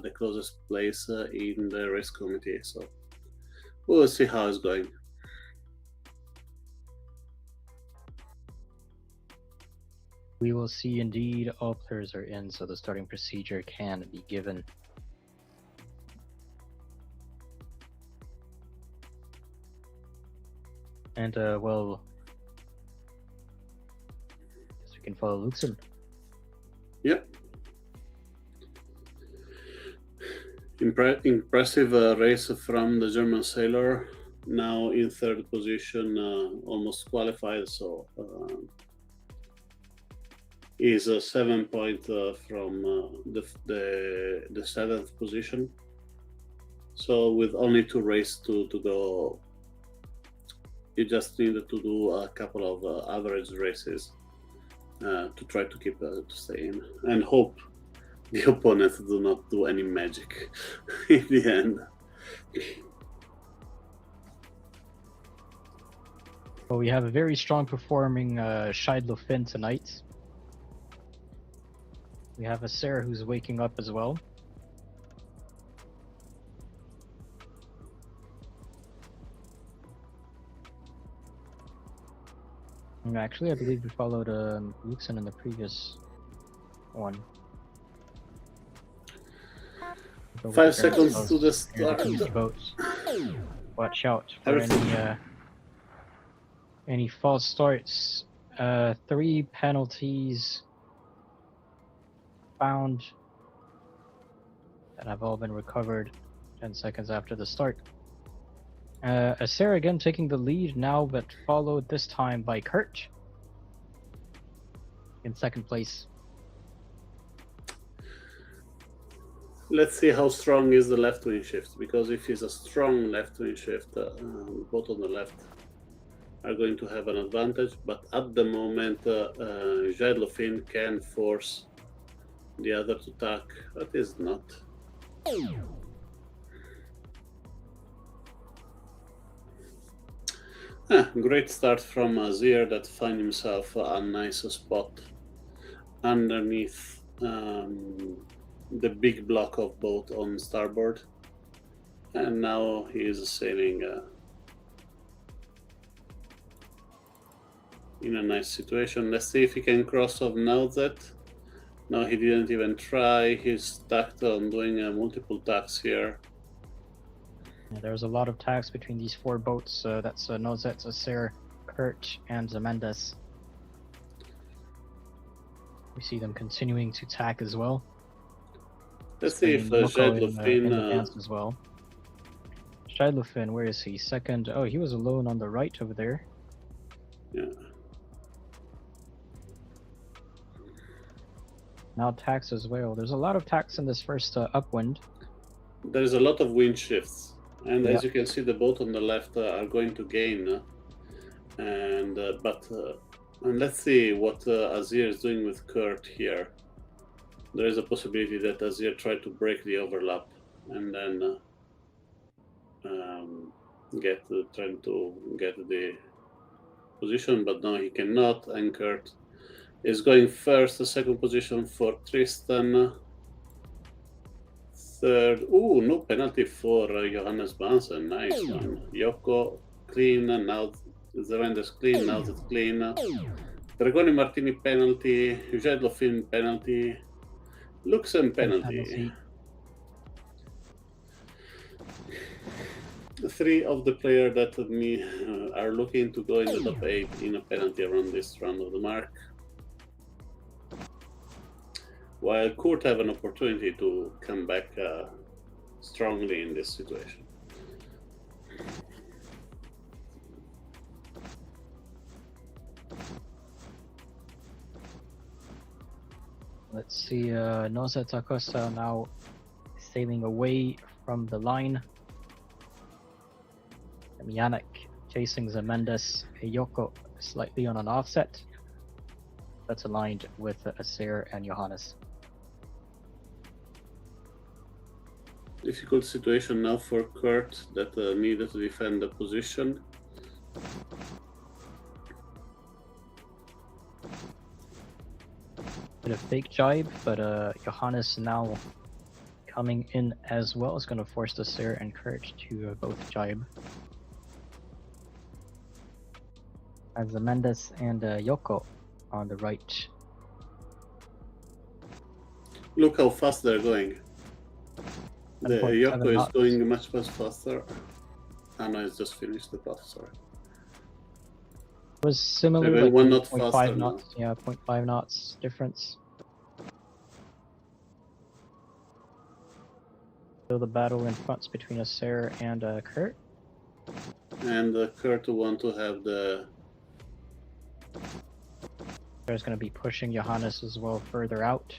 the closest place in the race committee. So we'll see how it's going. We will see indeed. All players are in, so the starting procedure can be given. And well, You can follow Luxon. Yep. Impressive race from the German sailor. Now in third position, almost qualified. So is 7 points from the seventh position. So with only 2 races to go, you just needed to do a couple of average races to try to keep to stay in, and hope the opponents do not do any magic in the end. Well, we have a very strong performing Scheidler Finn tonight. We have a Sarah who's waking up as well. And actually, I believe we followed Luxon in the previous one. 5 seconds to the start. Boats. Watch out for Everything. any false starts. 3 penalties found that have all been recovered 10 seconds after the start. Sarah again taking the lead now, but followed this time by Kurt in second place. Let's see how strong is the left wing shift, because if it's a strong left wing shift, both on the left are going to have an advantage. But at the moment, Jadlofin can force the other to attack. That is not. Great start from Azir that find himself a nice spot underneath the big block of boat on starboard, and now he is sailing in a nice situation. Let's see if he can cross off now that. No, he didn't even try. He's stuck on doing multiple tacks here. Yeah, there's a lot of tags between these 4 boats. That's Nozet, Acer, Kurt, and Zemendes. We see them continuing to tack as well. Let's see if Jadlofin as well. Jadlofin, where is he? Second. Oh, he was alone on the right over there. Yeah. Now tacks as well. There's a lot of tacks in this first upwind. There's a lot of wind shifts, and as you can see, the boat on the left are going to gain. And let's see what Azir is doing with Kurt here. There is a possibility that Azir tried to break the overlap and then trying to get the position, but no, he cannot. And Kurt is going first. The second position for Tristan. Third, no penalty for Johannes Bansen. Nice one. Yoko clean. Now Zemendes clean. Now that's clean. Dragoni Martini penalty. Jadlofin penalty. Luxem penalty. 3 of the players that are looking to go in the top 8 in a penalty around this round of the mark. While Kurt have an opportunity to come back strongly in this situation. Let's see, Nozet Acosta now sailing away from the line. Yannick chasing Zemendes. Yoko slightly on an offset. That's aligned with Acer and Johannes. Difficult situation now for Kurt that needed to defend the position. Bit of fake jibe, but Johannes now coming in as well is going to force the Acer and Kurt to both jibe. As Zemendes and Yoko on the right. Look how fast they're going. The Yoko is going much faster. No, it's just finished the path, sorry. was similar, Maybe like one maybe knot 0.5 faster knots. Yeah, 0.5 knots difference. So the battle in front's between Acer and Kurt. And Kurt want to have the... There's going to be pushing Johannes as well further out.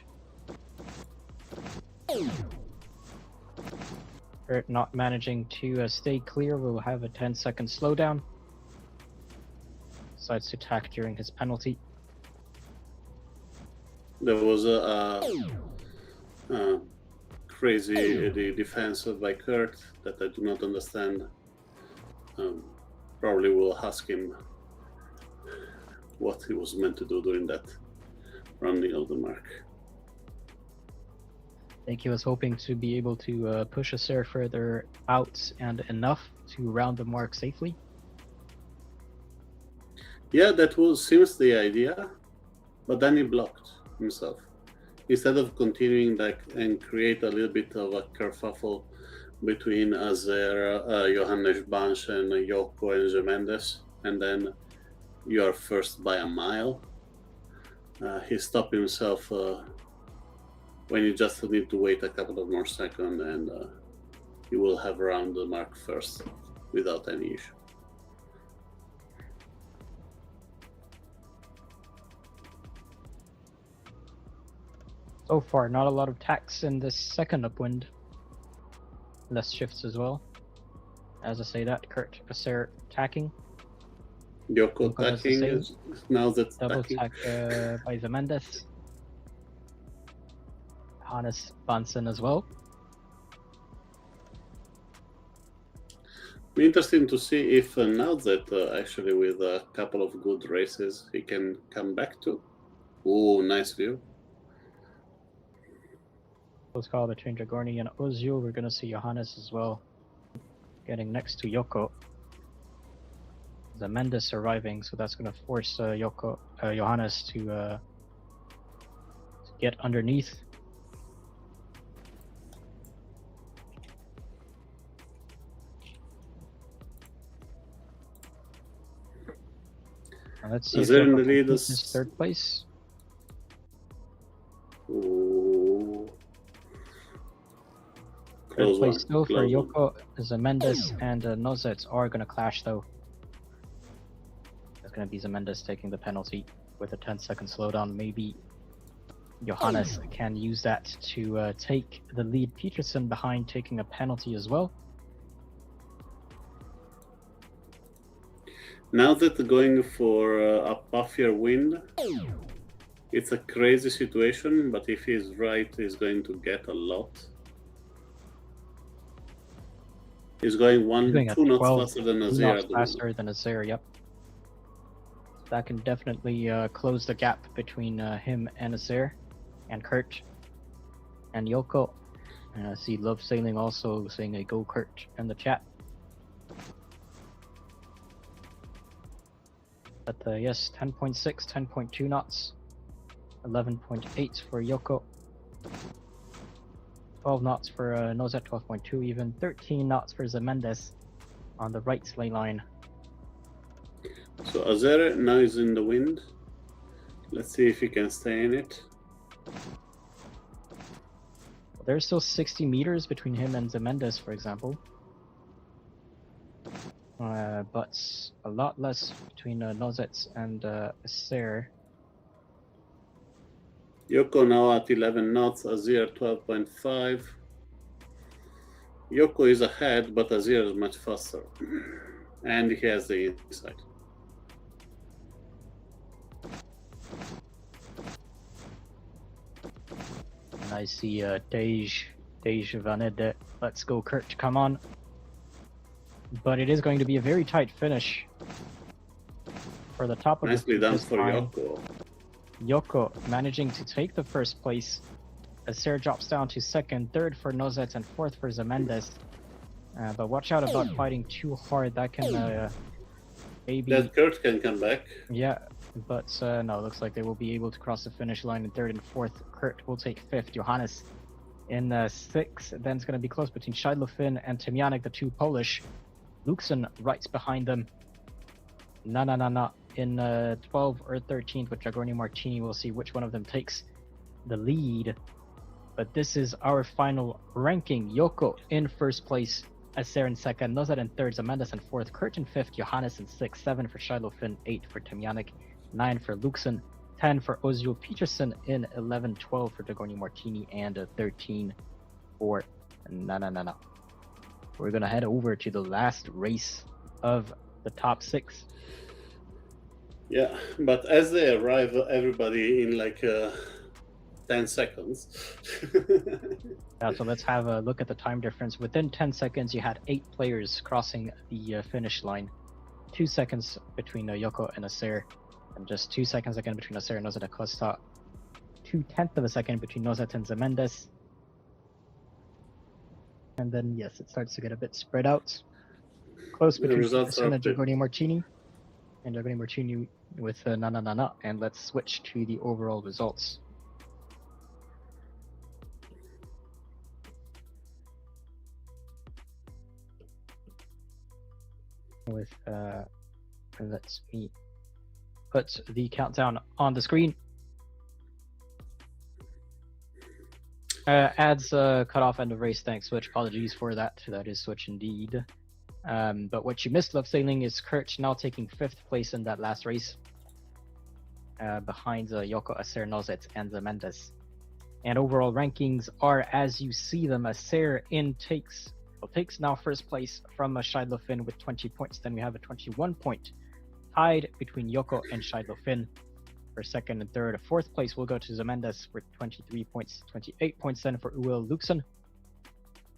Kurt not managing to stay clear will have a 10-second slowdown. Decides to attack during his penalty. There was a crazy defense by Kurt that I do not understand. Probably will ask him what he was meant to do during that rounding of the mark. I think he was hoping to be able to push Acer further out and enough to round the mark safely. Yeah, that seems the idea, but then he blocked himself. Instead of continuing that and create a little bit of a kerfuffle between Acer, Johannes Bansch, and Yoko and Gemendes, and then you are first by a mile, he stopped himself when you just need to wait a couple of more seconds, and you will have round the mark first without any issue. So far, not a lot of tacks in this second upwind. Less shifts as well. As I say that, Kurt Acer attacking. Yoko attacking, now that's double attacking. attack by Zemendes. Hannes Bansen as well. Be interesting to see if now that actually with a couple of good races he can come back to. Oh, nice view. Close call between Dragorni and Ozio. We're going to see Johannes as well getting next to Yoko. Zemendes arriving, so that's going to force Johannes to get underneath. Now let's see if Yoko can keep this third place. Ooh. Third place still for Yoko, Zemendes, and Nozet are going to clash though. It's going to be Zemendes taking the penalty with a 10-second slowdown. Maybe Johannes can use that to take the lead. Peterson behind taking a penalty as well. Now that going for a puffier wind, it's a crazy situation, but if he's right, he's going to get a lot. He's going 2 knots faster than Acer. Faster than Acer, yep. That can definitely close the gap between him and Acer, and Kurt, and Yoko. And I see Love Sailing also saying a go Kurt in the chat. But yes, 10.6, 10.2 knots, 11.8 for Yoko, 12 knots for Nozet, 12.2 even, 13 knots for Zemendes on the right sleigh line. So Acer now is in the wind. Let's see if he can stay in it. There's still 60 meters between him and Zemendes, for example. But a lot less between Nozet and Acer. Yoko now at 11 knots, Acer 12.5. Yoko is ahead, but Acer is much faster. And he has the inside. And I see Dej Vanede. Let's go, Kurt, come on. But it is going to be a very tight finish for the top of the Nicely done for Yoko. Yoko managing to take the first place. Acer drops down to second, third for Nozet, and fourth for Zemendes. But watch out about fighting too hard. That can maybe... That Kurt can come back. Yeah, but no, looks like they will be able to cross the finish line in third and fourth. Kurt will take fifth. Johannes in sixth. Then it's going to be close between Scheidlofin and Temianek, the two Polish. Luxon right behind them. in 12th or 13th with Dragoni Martini. We'll see which one of them takes the lead. But this is our final ranking. Yoko in first place, Acer in second, Nozet in third, Amandas in fourth, Kurt in fifth, Johannes in sixth, 7 for Shiloh Finn, 8 for Temyanik, 9 for Luxon, 10 for Ozil Peterson in 11, 12 for Dragoni Martini, and 13 for Na. We're gonna head over to the last race of the top 6. Yeah, but as they arrive, everybody in like 10 seconds. Yeah, so let's have a look at the time difference. Within 10 seconds, you had 8 players crossing the finish line. 2 seconds between Yoko and Acer, and just 2 seconds again between Acer and Nozet Acosta. 2/10 of a second between Nozet and Zemendes. And then, yes, it starts to get a bit spread out. Close The between results Peterson are and Dragoni Martini. And Dragoni Martini with Na. And let's switch to the overall results. With let's me put the countdown on the screen. Ads cut off end of race. Thanks, Switch. Apologies for that. That is Switch indeed. But what you missed, Love Sailing, is Kurt now taking 5th place in that last race, behind Yoko, Acer, Nozet, and Zemendes. And overall rankings are as you see them. Acer takes now first place from Shiloh Finn with 20 points. Then we have a 21 point tied between Yoko and Shiloh Finn for second and third. 4th place will go to Zemendes with 23 points, 28 points then for Uil Luxon.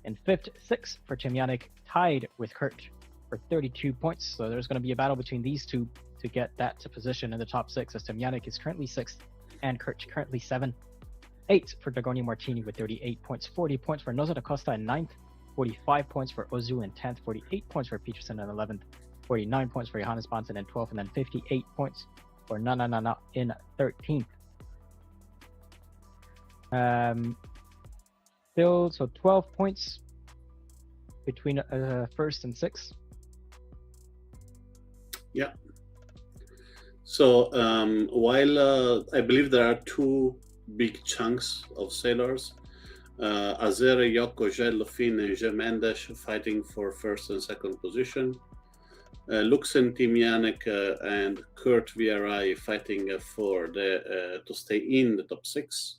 And 5th, 6th for Temyanik, tied with Kurt for 32 points. So there's going to be a battle between these two to get that to position in the top 6, as Temyanik is currently 6th and Kurt currently 7. 8th for Dragoni Martini with 38 points, 40 points for Nozet Acosta in 9th, 45 points for Ozil in 10th, 48 points for Peterson in 11th, 49 points for Johannes Bonson in 12th, and then 58 points for Na in 13th. Still, so 12 points between 1st and 6th. Yeah. So while I believe there are 2 big chunks of sailors, Azere, Yoko, Shiloh Finn, and Zemendes fighting for 1st and 2nd position. Luxon, Temyanik, and Kurt VRI fighting for to stay in the top 6.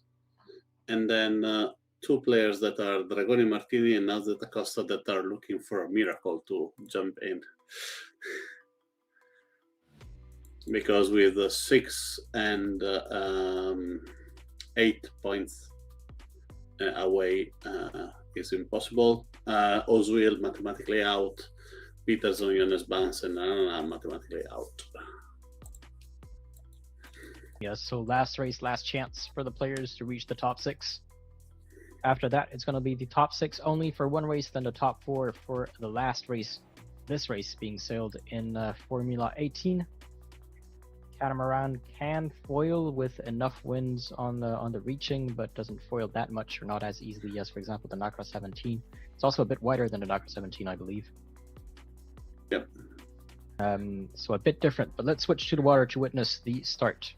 And then 2 players that are Dragoni Martini and Nozet Acosta that are looking for a miracle to jump in. Because with 6 and 8 points away is impossible. Ozil mathematically out. Peterson, Johannes Bonson, mathematically out. Yes, so last race, last chance for the players to reach the top 6. After that, it's going to be the top 6 only for one race, then the top 4 for the last race. This race being sailed in Formula 18. Catamaran can foil with enough winds on the reaching, but doesn't foil that much or not as easily as, for example, the Nacra 17. It's also a bit wider than the Nacra 17, I believe. Yep. So a bit different, but let's switch to the water to witness the start.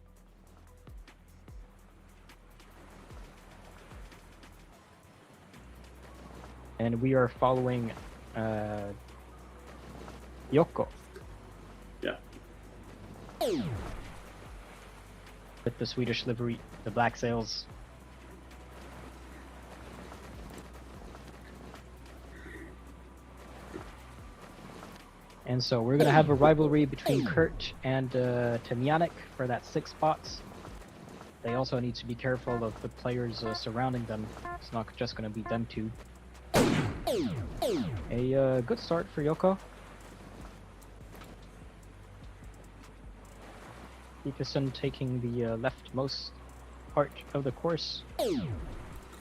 And we are following Yoko. Yeah. With the Swedish livery, the black sails. And so we're going to have a rivalry between Kurt and Temyanik for that 6 spots. They also need to be careful of the players surrounding them. It's not just going to be them two. A good start for Yoko. Peterson taking the leftmost part of the course.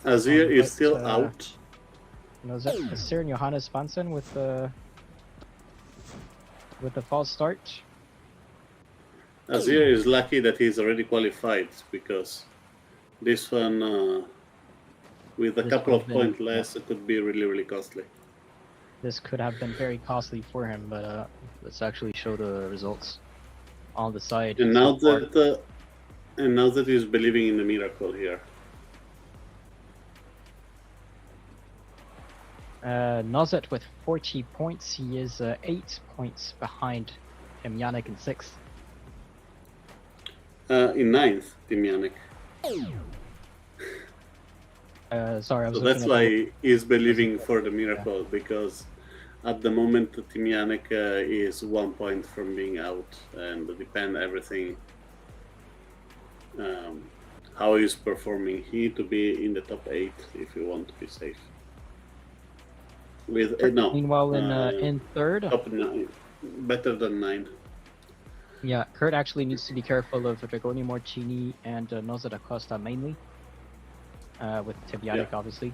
Azir is still out. Acer and Johannes Bonson with the false start. Azir is lucky that he's already qualified, because this one, with a couple of points less, it could be really, really costly. This could have been very costly for him, but let's actually show the results. on the side. And so now far. that he's believing in the miracle here. Nozet with 40 points. He is 8 points behind Temyanik in 6th. In 9th, Timyanik. Sorry, I was So looking that's at why he's believing for the miracle, because at the moment Timyanik is 1 point from being out, and depend everything how he's performing. He need to be in the top 8 if you want to be safe. With no, Meanwhile, in 3rd, top 9, better than 9. yeah, Kurt actually needs to be careful of Dragoni Morcini and Nozet Acosta mainly, with Temyanik obviously.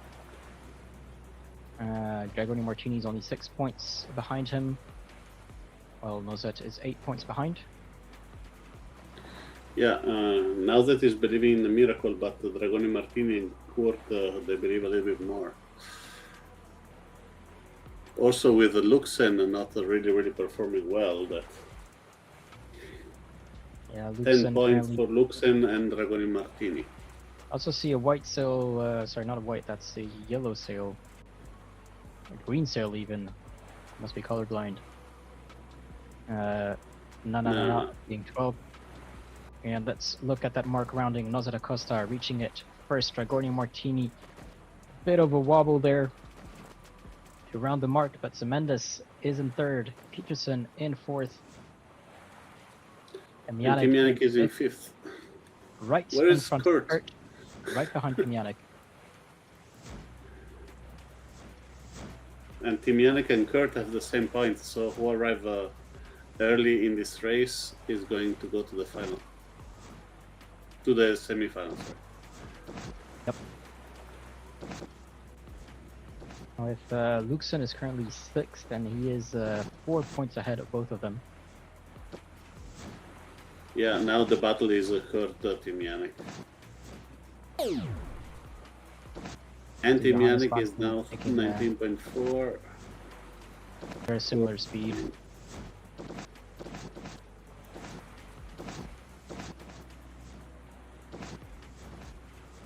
Dragoni Morcini is only 6 points behind him, while Nozet is 8 points behind. Yeah, now that he's believing in the miracle, but Dragoni Martini and Kurt, they believe a little bit more. Also with Luxen not really performing well, that Yeah, 10 points apparently. for Luxen and Dragoni Martini. I also see a white sail, sorry, not a white, that's a yellow sail. Or green sail even. Must be colorblind. No, being 12. And let's look at that mark rounding. Nozet Acosta reaching it first. Dragoni Martini. Bit of a wobble there to round the mark, but Zemendes is in 3rd. Peterson in 4th. And Timyanik is in 5th. Right Where in is front Kurt? of Kurt. Right behind Timyanik. And Timyanik and Kurt have the same points, so who arrive early in this race is going to go to the final. To the semifinals. Yep. Now, if Luxon is currently 6th, and he is 4 points ahead of both of them. Yeah, now the battle is Kurt Timyanik. And So Johannes Timyanik is Vassen now taking, 19.4. Very similar speed.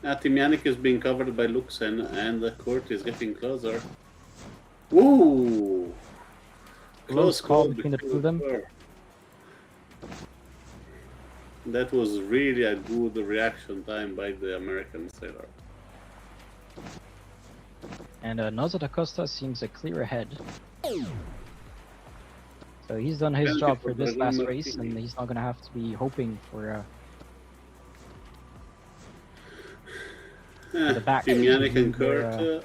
Timyanik is being covered by Luxen, and Kurt is getting closer. Ooh! Close call between the two of them. That was really a good reaction time by the American sailor. And Nozet Acosta seems a clear ahead. So he's done his job for this last race, and he's not going to have to be hoping for the back. Timyanik and Kurt.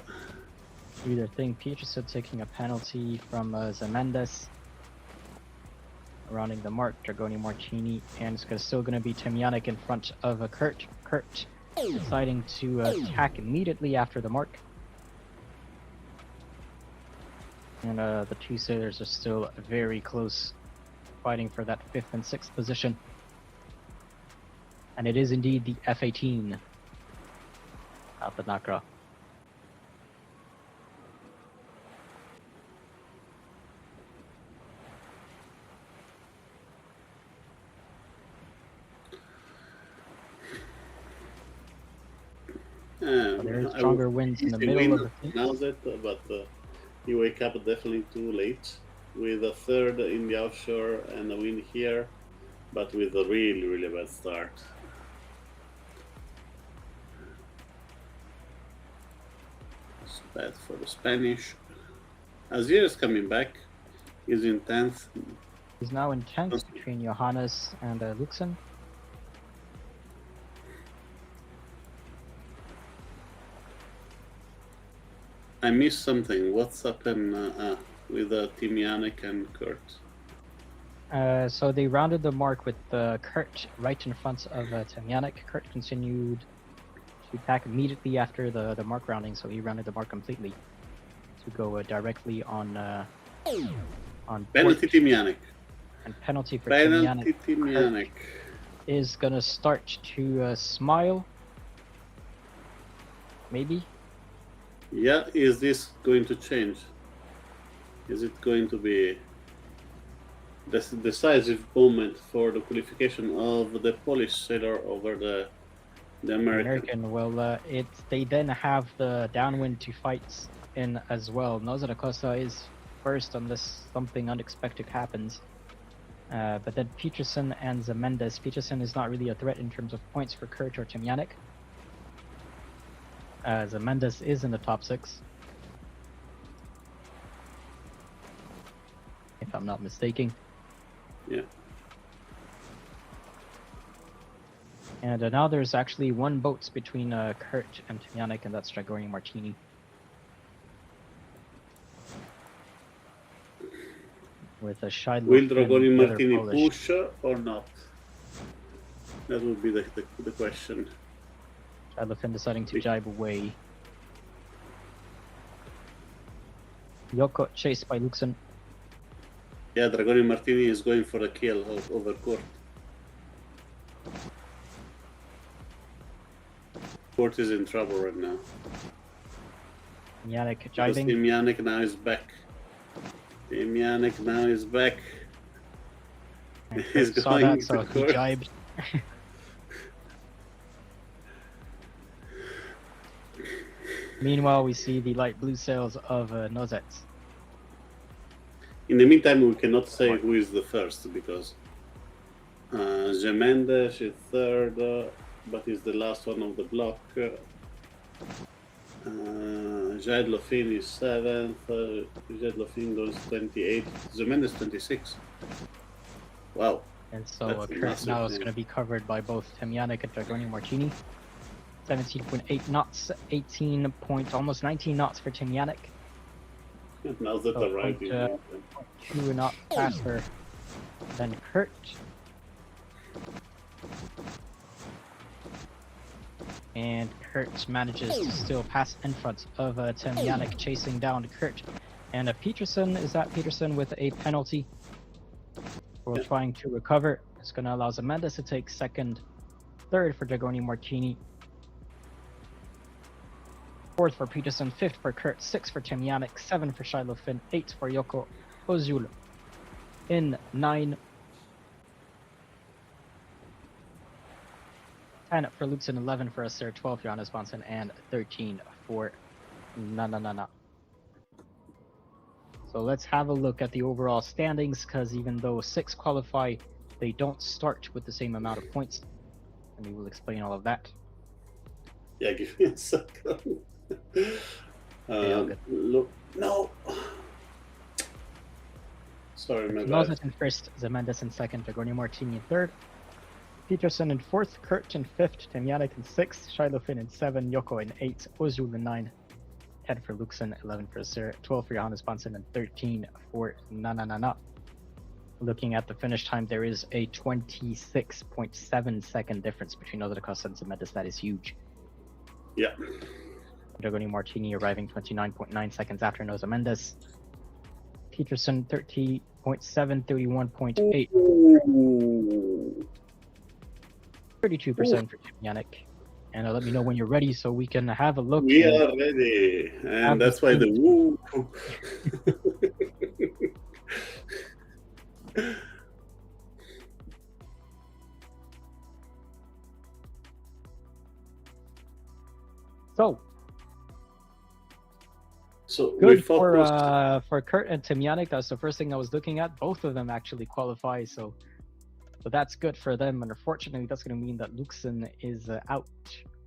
Do their thing. Peterson taking a penalty from Zemendes. Rounding the mark, Dragoni Martini, and it's still going to be Timyanik in front of Kurt. Kurt deciding to attack immediately after the mark. And the two sailors are still very close, fighting for that 5th and 6th position. And it is indeed the F-18 out the Nakra. There are stronger winds in the middle of the fleet. Now that, but you wake up definitely too late with a 3rd in the offshore and a wind here, but with a really bad start. It's bad for the Spanish. Azir is coming back. He's in 10th. He's now in 10th between Johannes and Luxen. I missed something. What's happened with Timyanik and Kurt? So they rounded the mark with Kurt right in front of Temyanik. Kurt continued to attack immediately after the mark rounding, so he rounded the mark completely to go directly on penalty Timyanik. And penalty for penalty Timyanik is gonna start to smile. Maybe. Yeah, is this going to change? Is it going to be this decisive moment for the qualification of the Polish sailor over the American. Well, they then have the downwind to fight in as well. Noza da Costa is first unless something unexpected happens. But then Peterson and Zemendes. Peterson is not really a threat in terms of points for Kurt or Timjanik. Zemendes is in the top 6. If I'm not mistaken. Yeah. And now there's actually one boat between Kurt and Timjanik, and that's Dragoni Martini. With a Shiloh. Will Dragoni Martini push or not? That would be the question. Shiloh deciding to jibe away. Yoko chased by Luxon. Yeah, Dragoni Martini is going for a kill over Kurt. Kurt is in trouble right now. Timjanik jibing. Timjanik now is back. Timjanik now is back. He's going that, so to he Kurt. jibed. Meanwhile, we see the light blue sails of Nozets. In the meantime, we cannot say who is the first because Zemendes is third, but is the last one of the block. Jade Lofin is 7th. Jade Lofin goes 28. Zemendes 26. Wow. And so Kurt now is going to be covered by both Timjanik and Dragoni Martini. 17.8 knots, 18 point, almost 19 knots for Timjanik. Now that So arrived in 2 knots faster than Kurt. And Kurt manages to still pass in front of Timjanik, chasing down Kurt. And Peterson, is that Peterson with a penalty for trying to recover? It's going to allow Zemendes to take second, third for Dragoni Martini, fourth for Peterson, fifth for Kurt, 6 for Timjanik, 7 for Shiloh Finn, 8 for Yoko Ozul. In 9, 10 for Luxon, 11 for Asir, 12 for Johannes Bonson, and 13 for Na. So let's have a look at the overall standings, because even though 6 qualify, they don't start with the same amount of points. And we will explain all of that. Yeah, give me a second. Look, no. Sorry, my bad. Nozet in first, Zemendes in second, Dragoni Martini in third, Peterson in fourth, Kurt in fifth, Timjanik in sixth, Shiloh Finn in 7, Yoko in 8, Ozul in 9, 10 for Luxon, 11 for Asir, 12 for Johannes Bonson, and 13 for Na. Looking at the finish time, there is a 26.7 second difference between Noza da Costa and Zemendes. That is huge. Yeah. Dragoni Martini arriving 29.9 seconds after Noza Mendes. Peterson 30.7, 31.8. 32% for Timjanik. And let me know when you're ready so we can have a look. We are ready. And that's why the woo. So good for Kurt and Timjanik. That's the first thing I was looking at. Both of them actually qualify, so that's good for them. And unfortunately, that's going to mean that Luxon is out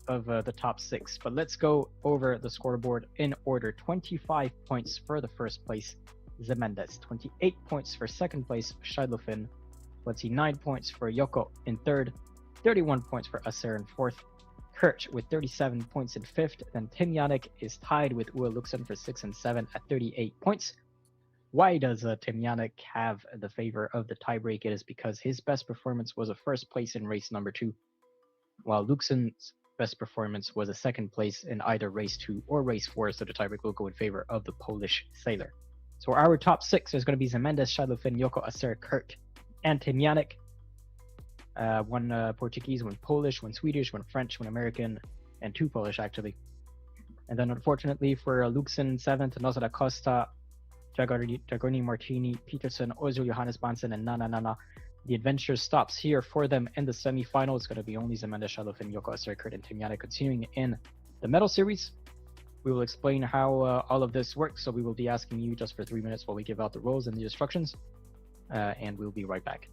of the top 6. But let's go over the scoreboard in order. 25 points for the first place, Zemendes. 28 points for second place, Shiloh Finn. 29 points for Yoko in third. 31 points for Asir in fourth. Kurt with 37 points in fifth. Then Timjanik is tied with Ua Luxon for 6 and 7 at 38 points. Why does Timjanik have the favor of the tiebreak? It is because his best performance was a first place in race number 2, while Luxon's best performance was a second place in either race 2 or race 4, so the tiebreak will go in favor of the Polish sailor. So our top 6 is going to be Zemendes, Shiloh Finn, Yoko, Asir, Kurt, and Timjanik. One Portuguese, one Polish, one Swedish, one French, one American, and 2 Polish actually. And then unfortunately for Luxon 7th, Noza da Costa Dragoni Martini, Peterson, Ozil, Johannes Bansen, and Nana. The adventure stops here for them in the semifinal. It's going to be only Zemanda Shalov and Yoko Aserkurt and Timyana continuing in the medal series. We will explain how all of this works. So we will be asking you just for 3 minutes while we give out the rules and the instructions. And we'll be right back.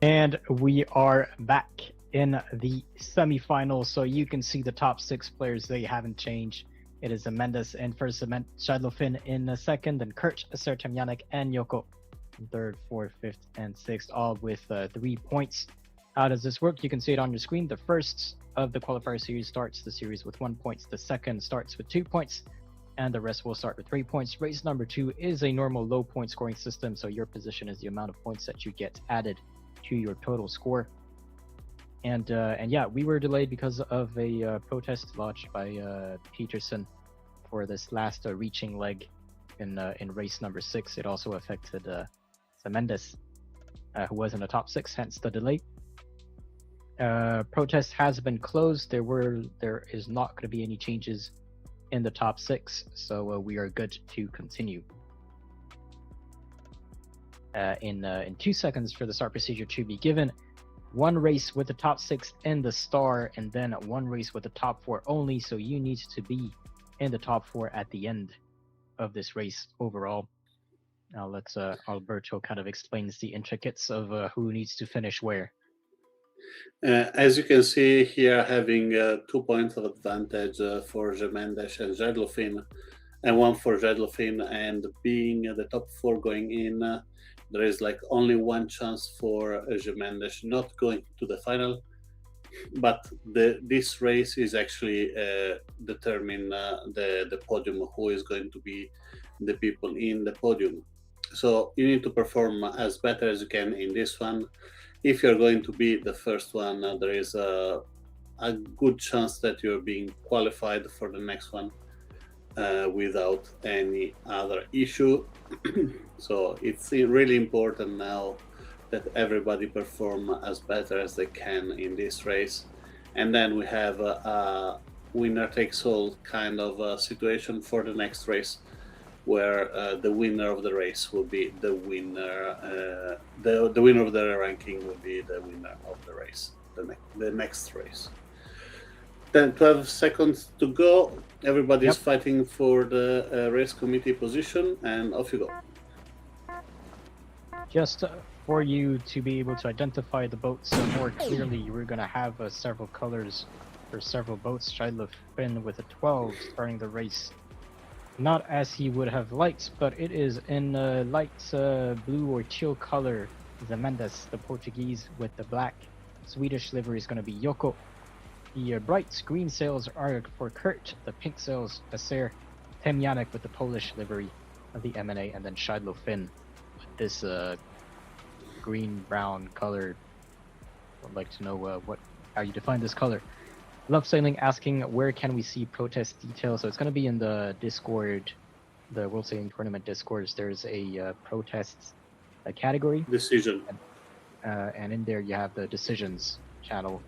And we are back in the semifinals. So you can see the top 6 players, they haven't changed. It is Mendes in first, Shadowfin in second, then Kurt, Acer, Temyanik, and Yoko in third, fourth, fifth, and sixth, all with 3 points. How does this work? You can see it on your screen. The first of the qualifier series starts the series with 1 point. The second starts with 2 points, and the rest will start with 3 points. Race number 2 is a normal low point scoring system, so your position is the amount of points that you get added to your total score. And yeah, we were delayed because of a protest lodged by Peterson for this last reaching leg in race number 6. It also affected Mendes, who was in the top 6, hence the delay. Protest has been closed. There is not going to be any changes in the top 6, so we are good to continue. In 2 seconds for the start procedure to be given. 1 race with the top 6 in the star, and then 1 race with the top 4 only. So you need to be in the top 4 at the end of this race overall. Now let's Alberto kind of explains the intricacies of who needs to finish where. As you can see here, having 2 points of advantage for Gemendes and Jedlofin, and 1 for Jedlofin, and being the top 4 going in, there is like only 1 chance for Gemendes not going to the final. But this race is actually determine the podium, who is going to be the people in the podium. So you need to perform as better as you can in this one. If you're going to be the first one, there is a good chance that you're being qualified for the next one without any other issue. So it's really important now that everybody perform as better as they can in this race. And then we have a winner takes all kind of a situation for the next race, where the winner of the race will be the winner. The winner of the ranking will be the winner of the race, the next race. Then 12 seconds to go. Everybody's fighting for the race committee position, and off you go. Just for you to be able to identify the boats more clearly, we're going to have several colors for several boats. Shidlow Finn with a 12 starting the race. Not as he would have liked, but it is in light blue or teal color. The Mendes, the Portuguese, with the black. Swedish livery is going to be Yoko. The bright green sails are for Kurt. The pink sails, Acer. Temyanik with the Polish livery of the M&A, and then Shidlow Finn with this green-brown color. I'd like to know how you define this color. Love Sailing asking where can we see protest details. So it's going to be in the Discord, the World Sailing Tournament Discords. There's a protests category. Decision. And in there you have the decisions channel,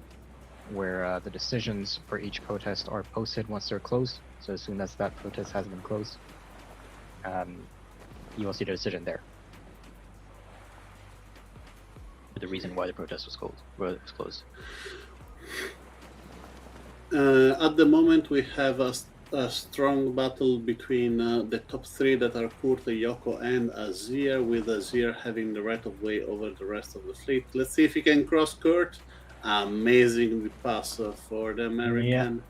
where the decisions for each protest are posted once they're closed. So as soon as that protest has been closed, you will see the decision there. The reason why the protest was closed. At the moment, we have a strong battle between the top 3 that are Kurt, Yoko, and Azir, with Azir having the right of way over the rest of the fleet. Let's see if he can cross Kurt. Amazing pass for the American.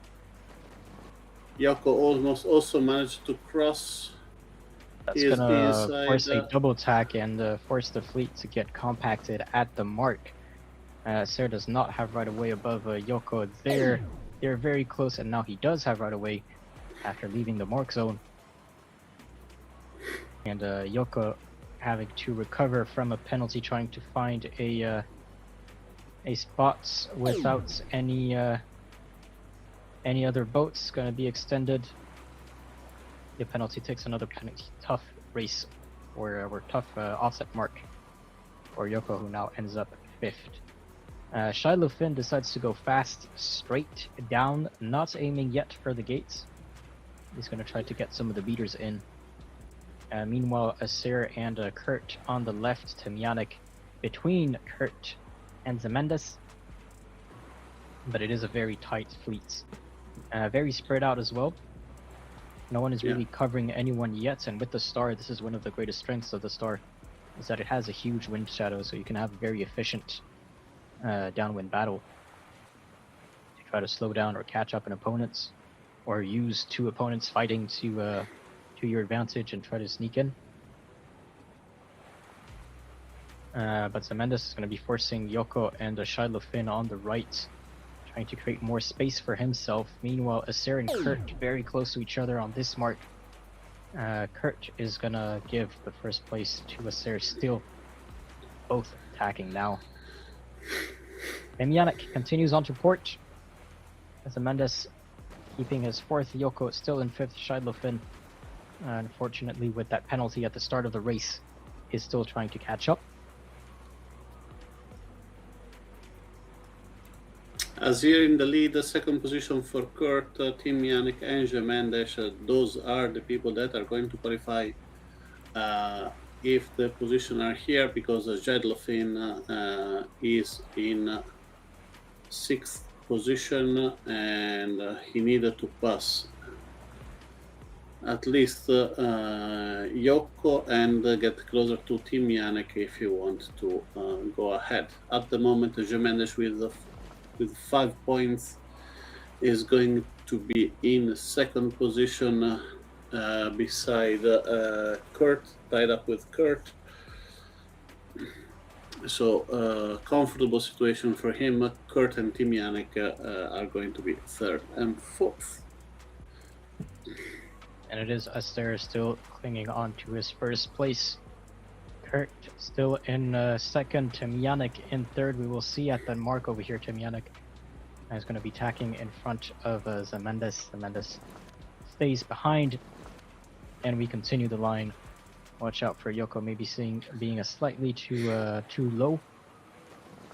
Yeah. Yoko almost also managed to cross. That's gonna force a double attack and force the fleet to get compacted at the mark. Ser does not have right of way above Yoko there. They're very close, and now he does have right of way after leaving the mark zone. And Yoko having to recover from a penalty, trying to find a spot without any other boats. Going to be extended. The penalty takes another penalty. Tough race, or tough offset mark for Yoko, who now ends up 5th. Shidlow Finn decides to go fast, straight down, not aiming yet for the gates. He's going to try to get some of the beaters in. Meanwhile, Acer and Kurt on the left, Temyanik between Kurt and Zemendes. But it is a very tight fleet. Very spread out as well. No one is really covering anyone yet, and with the star, this is one of the greatest strengths of the star, is that it has a huge wind shadow, so you can have very efficient downwind battle to try to slow down or catch up an opponents, or use two opponents fighting to your advantage and try to sneak in. But Zemendes is going to be forcing Yoko and Shiloh on the right, trying to create more space for himself. Meanwhile, Acer and Kurt very close to each other on this mark. Kurt is going to give the first place to Acer still, both attacking now. Demianic continues on to port. Zemendes keeping his fourth, Yoko still in fifth, Shiloh. Unfortunately, with that penalty at the start of the race, is still trying to catch up. Azir in the lead, the second position for Kurt, Timianic, and Zemendes. Those are the people that are going to qualify if the position are here, because Jedlofin is in sixth position and he needed to pass at least Yoko and get closer to Timianic if you want to go ahead. At the moment, Zemendes with 5 points is going to be in second position beside Kurt, tied up with Kurt. So comfortable situation for him. Kurt and Timianic are going to be third and fourth. And it is Acer still clinging on to his first place. Kurt still in second, Timianic in third. We will see at the mark over here, Timianic is going to be tacking in front of Zemendes. Zemendes stays behind, and we continue the line. Watch out for Yoko maybe being a slightly too low.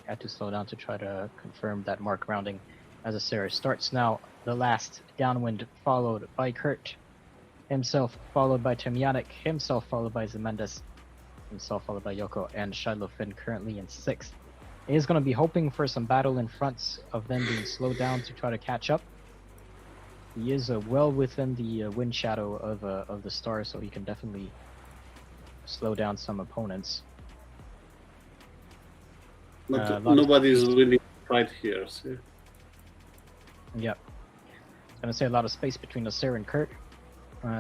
Had to slow down to try to confirm that mark rounding as Acer starts now. The last downwind, followed by Kurt himself, followed by Timianic, himself followed by Zemendes, himself followed by Yoko, and Shiloh currently in sixth. He is going to be hoping for some battle in front of them being slowed down to try to catch up. He is well within the wind shadow of the star, so he can definitely slow down some opponents. But nobody's willing to fight here. So. Yep. I was going to say a lot of space between Acer and Kurt.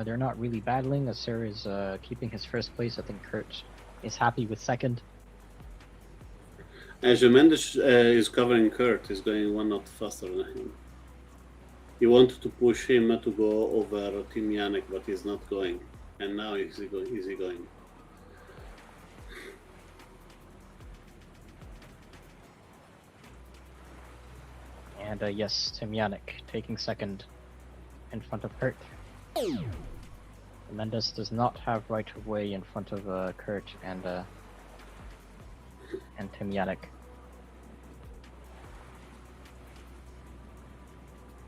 They're not really battling. Acer is keeping his first place. I think Kurt is happy with second. As Zemendes is covering Kurt, is going one knot faster than him. He wanted to push him to go over Timianic, but he's not going. And now is he going? And yes, Timianic taking second in front of Kurt. Mendes does not have right of way in front of Kurt and Timianic.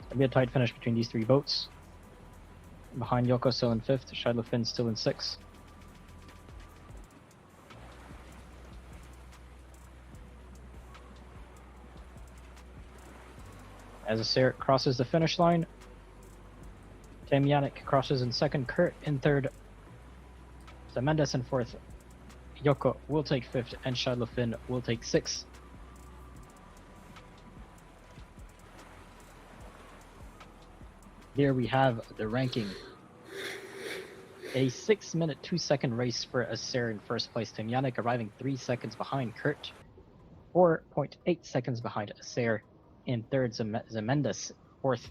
It'll be a tight finish between these three boats. Behind Yoko still in fifth, Shiloh still in sixth. As Acer crosses the finish line, Timianic crosses in second, Kurt in third, Zemendes in fourth, Yoko will take fifth, and Shiloh will take sixth. Here we have the ranking. A 6-minute 2-second race for Acer in first place, Timianic arriving 3 seconds behind Kurt, 4.8 seconds behind Acer. In third, Zemendes, fourth,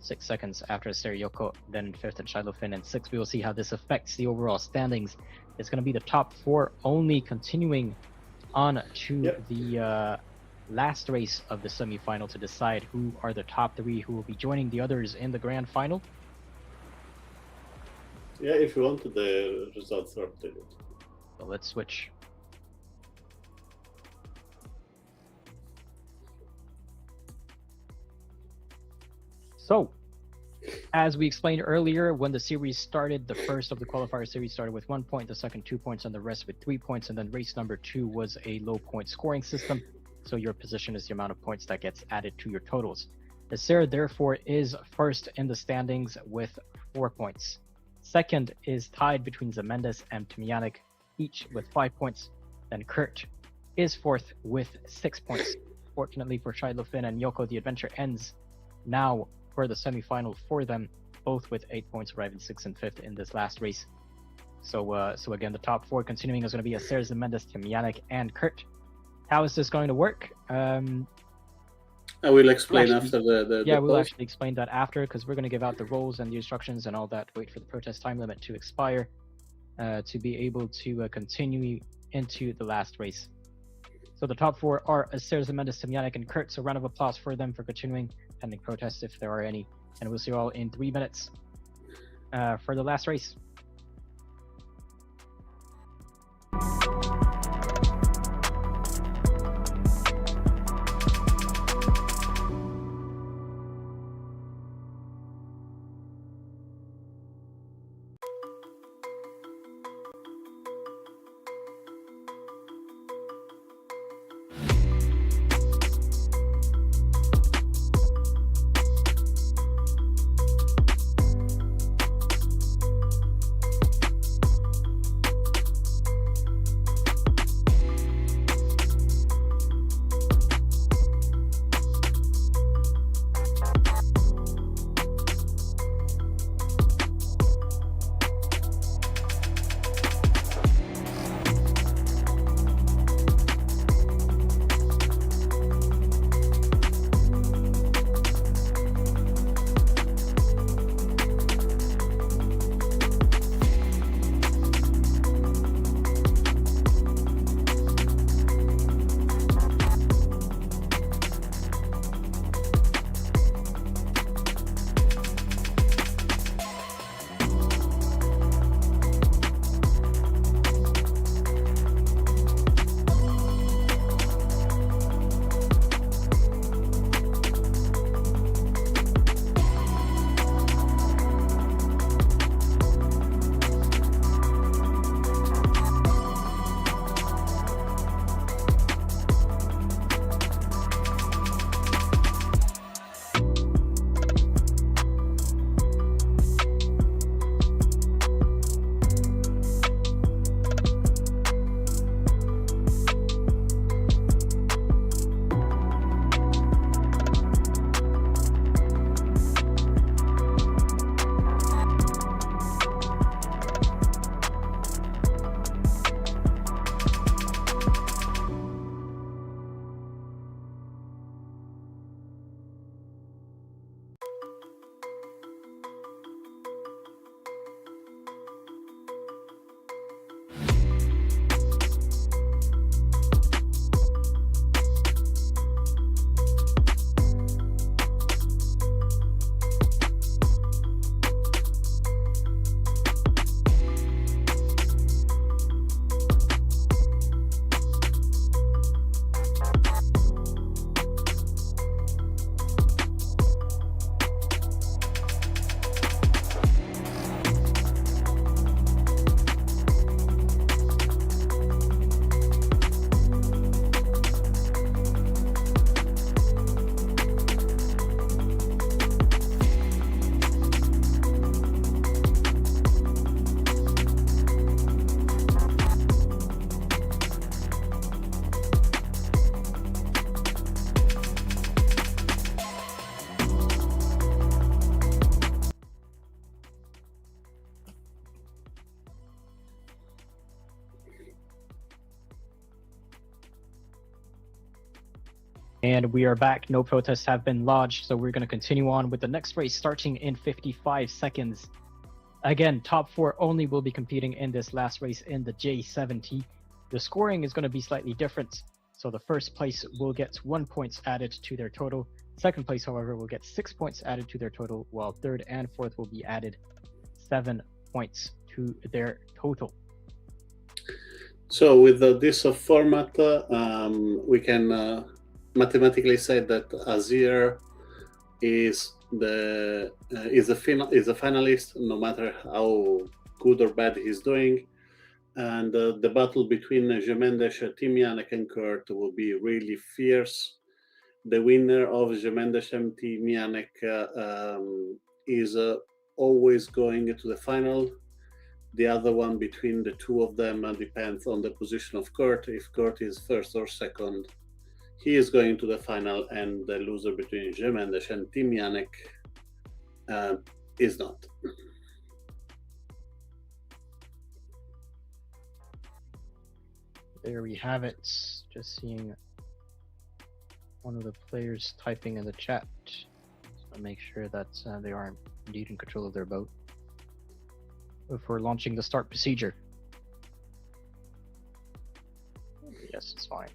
6 seconds after Acer, Yoko, then in fifth, and Shiloh in sixth. We will see how this affects the overall standings. It's going to be the top four only, continuing on to the last race of the semi-final to decide who are the top three who will be joining the others in the grand final. Yeah, if you want, the results are updated. So let's switch. So, as we explained earlier, when the series started, the first of the qualifier series started with 1 point, the second 2 points, and the rest with 3 points. And then race number 2 was a low point scoring system. So your position is the amount of points that gets added to your totals. Acer, therefore, is first in the standings with 4 points. Second is tied between Zemendes and Timianic, each with 5 points. Then Kurt is fourth with 6 points. Fortunately for Shiloh Finn and Yoko, the adventure ends now for the semifinal for them, both with 8 points, arriving sixth and fifth in this last race. So again, the top four continuing is going to be Acer, Mendes, Timianic, and Kurt. How is this going to work? I will explain after the we'll post. actually explain that after, because we're going to give out the roles and the instructions and all that. Wait for the protest time limit to expire to be able to continue into the last race. So the top four are Acer, Mendes, Timianic, and Kurt. So round of applause for them for continuing, pending protests if there are any. And we'll see you all in 3 minutes for the last race. And we are back. No protests have been lodged, so we're going to continue on with the next race starting in 55 seconds. Again, top four only will be competing in this last race in the J70. The scoring is going to be slightly different. So the first place will get 1 point added to their total. Second place, however, will get 6 points added to their total, while third and fourth will be added 7 points to their total. So with this format, we can mathematically say that Azir is a finalist, no matter how good or bad he's doing. And the battle between Jemendesh, Timianic, and Kurt will be really fierce. The winner of Jemendesh and Timianic is always going to the final. The other one between the two of them depends on the position of Kurt. If Kurt is first or second, he is going to the final, and the loser between Jemendes and Timianek is not. There we have it. Just seeing one of the players typing in the chat to make sure that they are indeed in control of their boat before launching the start procedure. Yes, it's fine.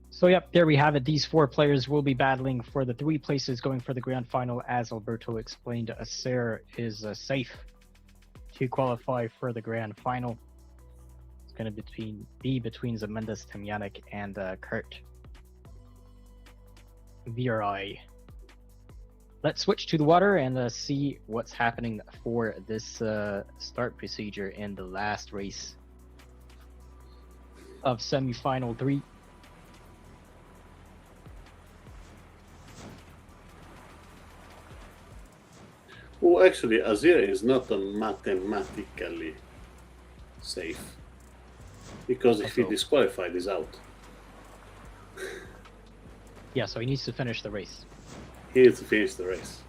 So yep, there we have it. These four players will be battling for the 3 places going for the grand final. As Alberto explained, Acer is safe to qualify for the grand final. It's going to be between Zemendes, Timianek, and Kurt VRI. Let's switch to the water and see what's happening for this start procedure in the last race of semifinal 3. Well, actually, Azir is not mathematically safe, because if he disqualified, he's out. Yeah, so he needs to finish the race. He needs to finish the race.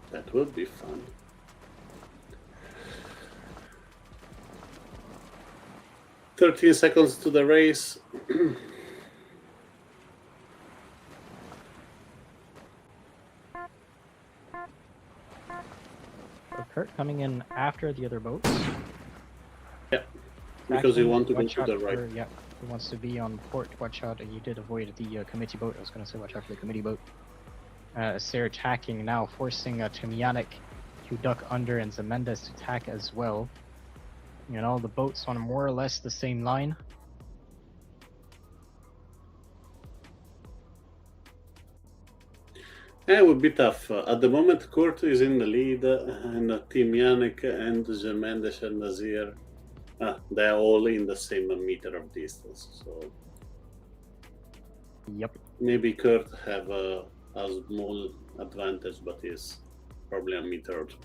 That would be fun. "13 seconds to the race." So Kurt coming in after the other boats. Yeah, because you want to go to the right. Yeah, he wants to be on port. Watch out, and you did avoid the committee boat. I was going to say watch out for the committee boat. Acer attacking now, forcing Timianek to duck under and Zemendes to attack as well. You know, the boats on more or less the same line. Yeah, it would be tough. At the moment, Kurt is in the lead, and Timianek and Zemendes and Azir, they're all in the same meter of distance. So Yep. maybe Kurt have a small advantage, but is probably a meter or two.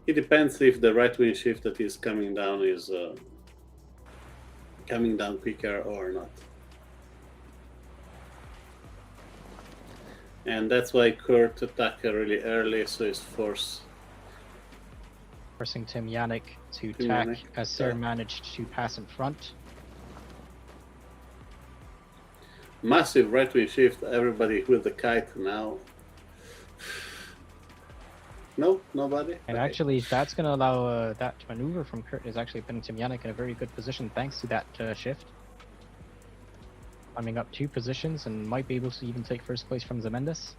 It depends if the right wing shift that is coming down is coming down quicker or not. And that's why Kurt attacked really early, so he's forcing Timianek to attack. Acer managed to pass in front. Massive right wing shift, everybody with the kite now. No, nobody. And actually, that's going to allow that maneuver from Kurt is actually putting Timianek in a very good position thanks to that shift. Climbing up 2 positions and might be able to even take first place from Zemendes.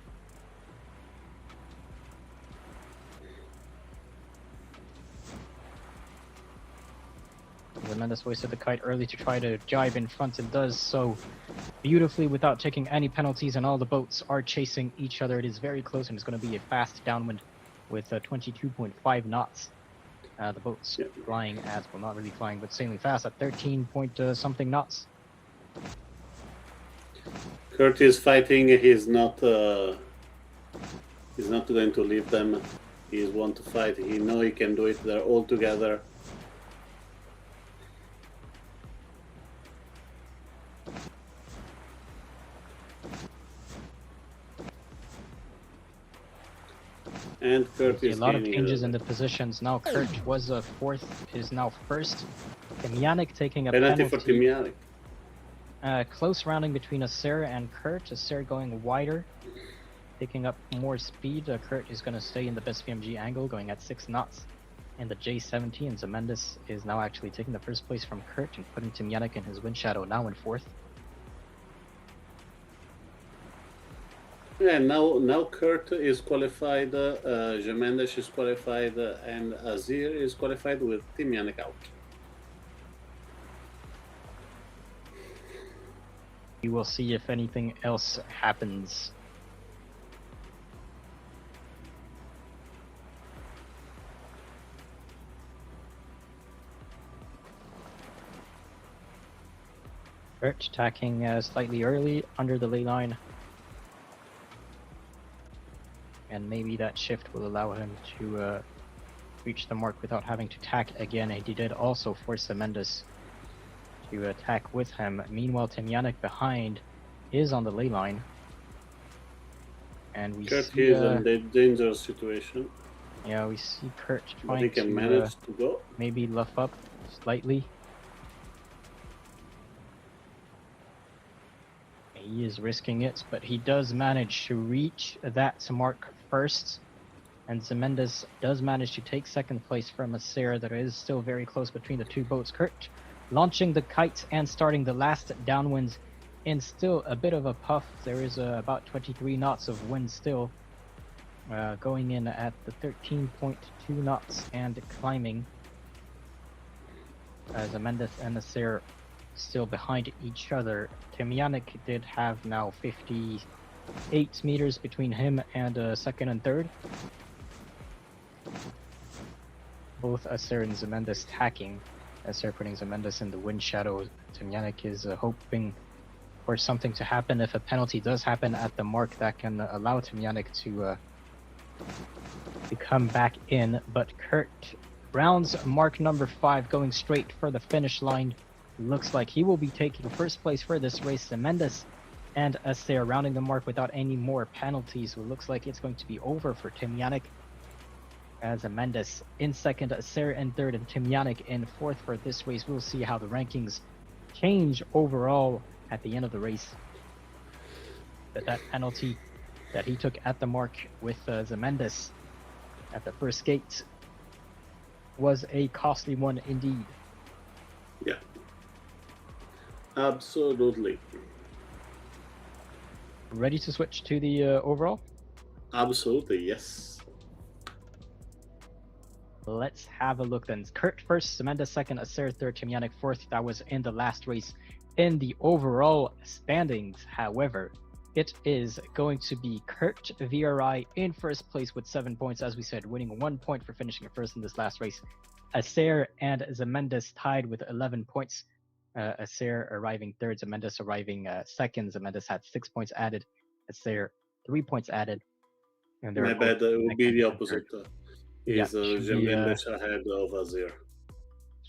Zemendes wasted the kite early to try to jibe in front and does so beautifully without taking any penalties, and all the boats are chasing each other. It is very close and it's going to be a fast downwind with 22.5 knots. The boats flying as, well, not really flying, but sailing fast at 13 point something knots. Kurt is fighting. He's not going to leave them. He's want to fight. He know he can do it. They're all together. And Kurt is a lot of changes in the positions now. Kurt was fourth, is now first. Timianek taking a penalty. For Timianek. Close rounding between Acer and Kurt. Acer going wider, picking up more speed. Kurt is going to stay in the best VMG angle, going at 6 knots in the J70. And Zemendes is now actually taking the first place from Kurt and putting Timianek in his wind shadow now in 4th. Yeah, now Kurt is qualified, Zemendes is qualified, and Azir is qualified with Timianek out. We will see if anything else happens. Kurt attacking slightly early under the ley line. And maybe that shift will allow him to reach the mark without having to tack again. And he did also force Zemendis to attack with him. Meanwhile, Temyanik behind is on the ley line. And we Kurt see, is in a dangerous situation, yeah, we see Kurt but he trying can to manage to go. maybe luff up slightly. He is risking it, but he does manage to reach that mark first. And Zemendis does manage to take second place from a Sarah that is still very close between the two boats. Kurt launching the kite and starting the last downwinds in still a bit of a puff. There is about 23 knots of wind still, going in at the 13.2 knots and climbing. Zemendis and the Sarah still behind each other. Temyanik did have now 58 meters between him and second and third. Both Acer and Zemendis tacking. Acer putting Zemendis in the wind shadow. Temyanik is hoping for something to happen. If a penalty does happen at the mark, that can allow Temyanik to come back in. But Kurt rounds mark number 5, going straight for the finish line. Looks like he will be taking first place for this race. Zemendis and Acer rounding the mark without any more penalties. So it looks like it's going to be over for Temyanik. As Zemendis in second, Acer in third, and Temyanik in fourth for this race. We'll see how the rankings change overall at the end of the race. But that penalty that he took at the mark with Zemendis at the first gate was a costly one indeed. Yeah. Absolutely. Ready to switch to the overall? Absolutely, yes. Let's have a look then. Kurt first, Zemendis second, Acer third, Temyanik fourth. That was in the last race. In the overall standings, however, it is going to be Kurt VRI in first place with 7 points, as we said, winning 1 point for finishing first in this last race. Acer and Zemendis tied with 11 points. Acer arriving third, Zemendis arriving second. Zemendis had 6 points added, Acer 3 points added. And My bad, it would be the opposite. Is Zemendis ahead of Acer.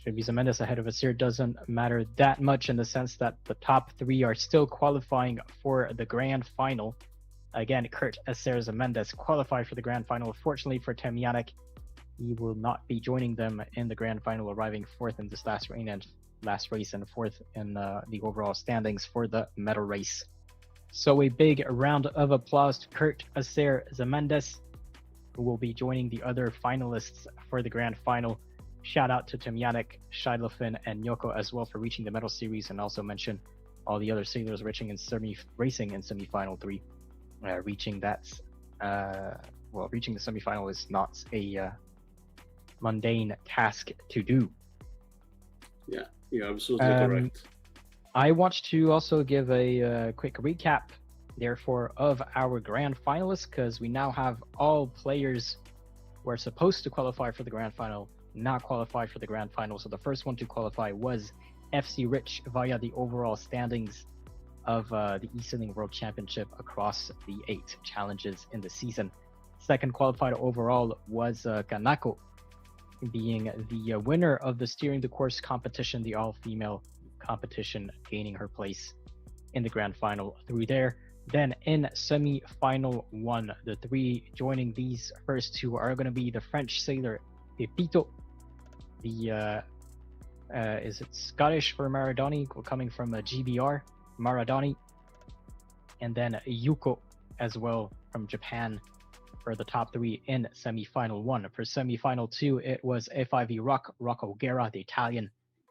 Should be Zemendis ahead of Acer. Doesn't matter that much in the sense that the top 3 are still qualifying for the grand final. Again, Kurt, Acer, Zemendis qualify for the grand final. Fortunately for Temyanik, he will not be joining them in the grand final, arriving fourth in this last race and fourth in the overall standings for the medal race. So a big round of applause to Kurt, Acer, Zemendis, who will be joining the other finalists for the grand final. Shout out to Temyanik, Shilofin, and Yoko as well for reaching the medal series, and also mention all the other sailors racing in semifinal 3. Reaching the semifinal is not a mundane task to do. Yeah, you're absolutely correct. I want to also give a quick recap, therefore, of our grand finalists, because we now have all players who are supposed to qualify for the grand final not qualified for the grand final. So the first one to qualify was FC Rich via the overall standings of the eSailing World Championship across the 8 challenges in the season. Second qualified overall was Kanako, being the winner of the Steering the Course competition, the all-female competition, gaining her place in the grand final through there. Then in semi-final 1, the 3 joining these first 2 are going to be the French sailor Pepito, the is it Scottish for Maradoni, coming from GBR Maradoni, and then Yuko as well from Japan for the top 3 in semi-final 1. For semi-final 2, it was FIV Rocco Guerra, the Italian.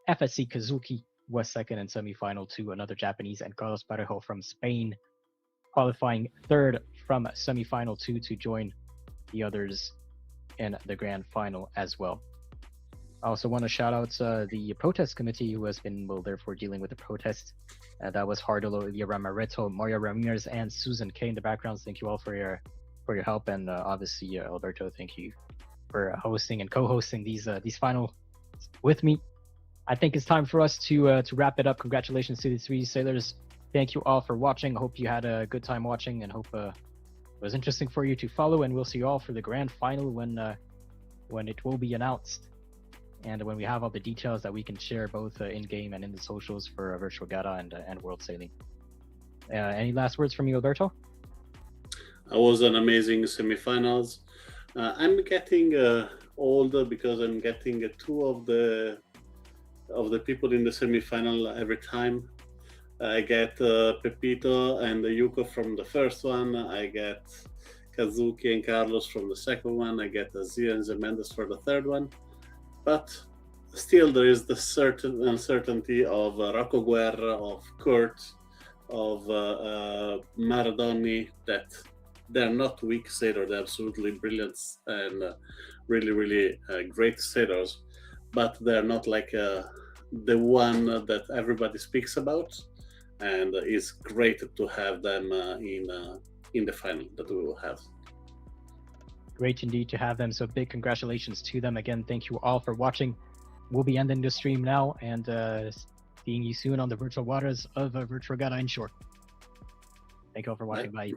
FSC Kazuki was second in semi-final 2, another Japanese, and Carlos Parejo from Spain, qualifying third from semi-final 2 to join the others in the grand final as well. I also want to shout out the protest committee who has been, therefore dealing with the protest. That was Hardolo, Ilya Ramaretto, Mario Ramirez, and Susan K in the backgrounds. Thank you all for your help, and obviously Alberto, thank you for hosting and co-hosting these finals with me. I think it's time for us to wrap it up. Congratulations to the three sailors. Thank you all for watching. I hope you had a good time watching, and hope it was interesting for you to follow. And we'll see you all for the grand final when it will be announced, and when we have all the details that we can share both in game and in the socials for Virtual Gata and World Sailing. Any last words from you, Alberto? It was an amazing semifinals. I'm getting older because I'm getting two of the people in the semifinal every time. I get Pepito and Yuko from the first one. I get Kazuki and Carlos from the second one. I get Azir and Zemendes for the third one. But still, there is the certain uncertainty of Rocco Guerra, of Kurt, of Maradoni, that they're not weak sailors. They're absolutely brilliant and really, really great sailors. But they're not like the one that everybody speaks about. And it's great to have them in the final that we will have. Great indeed to have them. So big congratulations to them again. Thank you all for watching. We'll be ending the stream now and seeing you soon on the virtual waters of Virtual Gata Inshore. Thank you all for watching. Bye.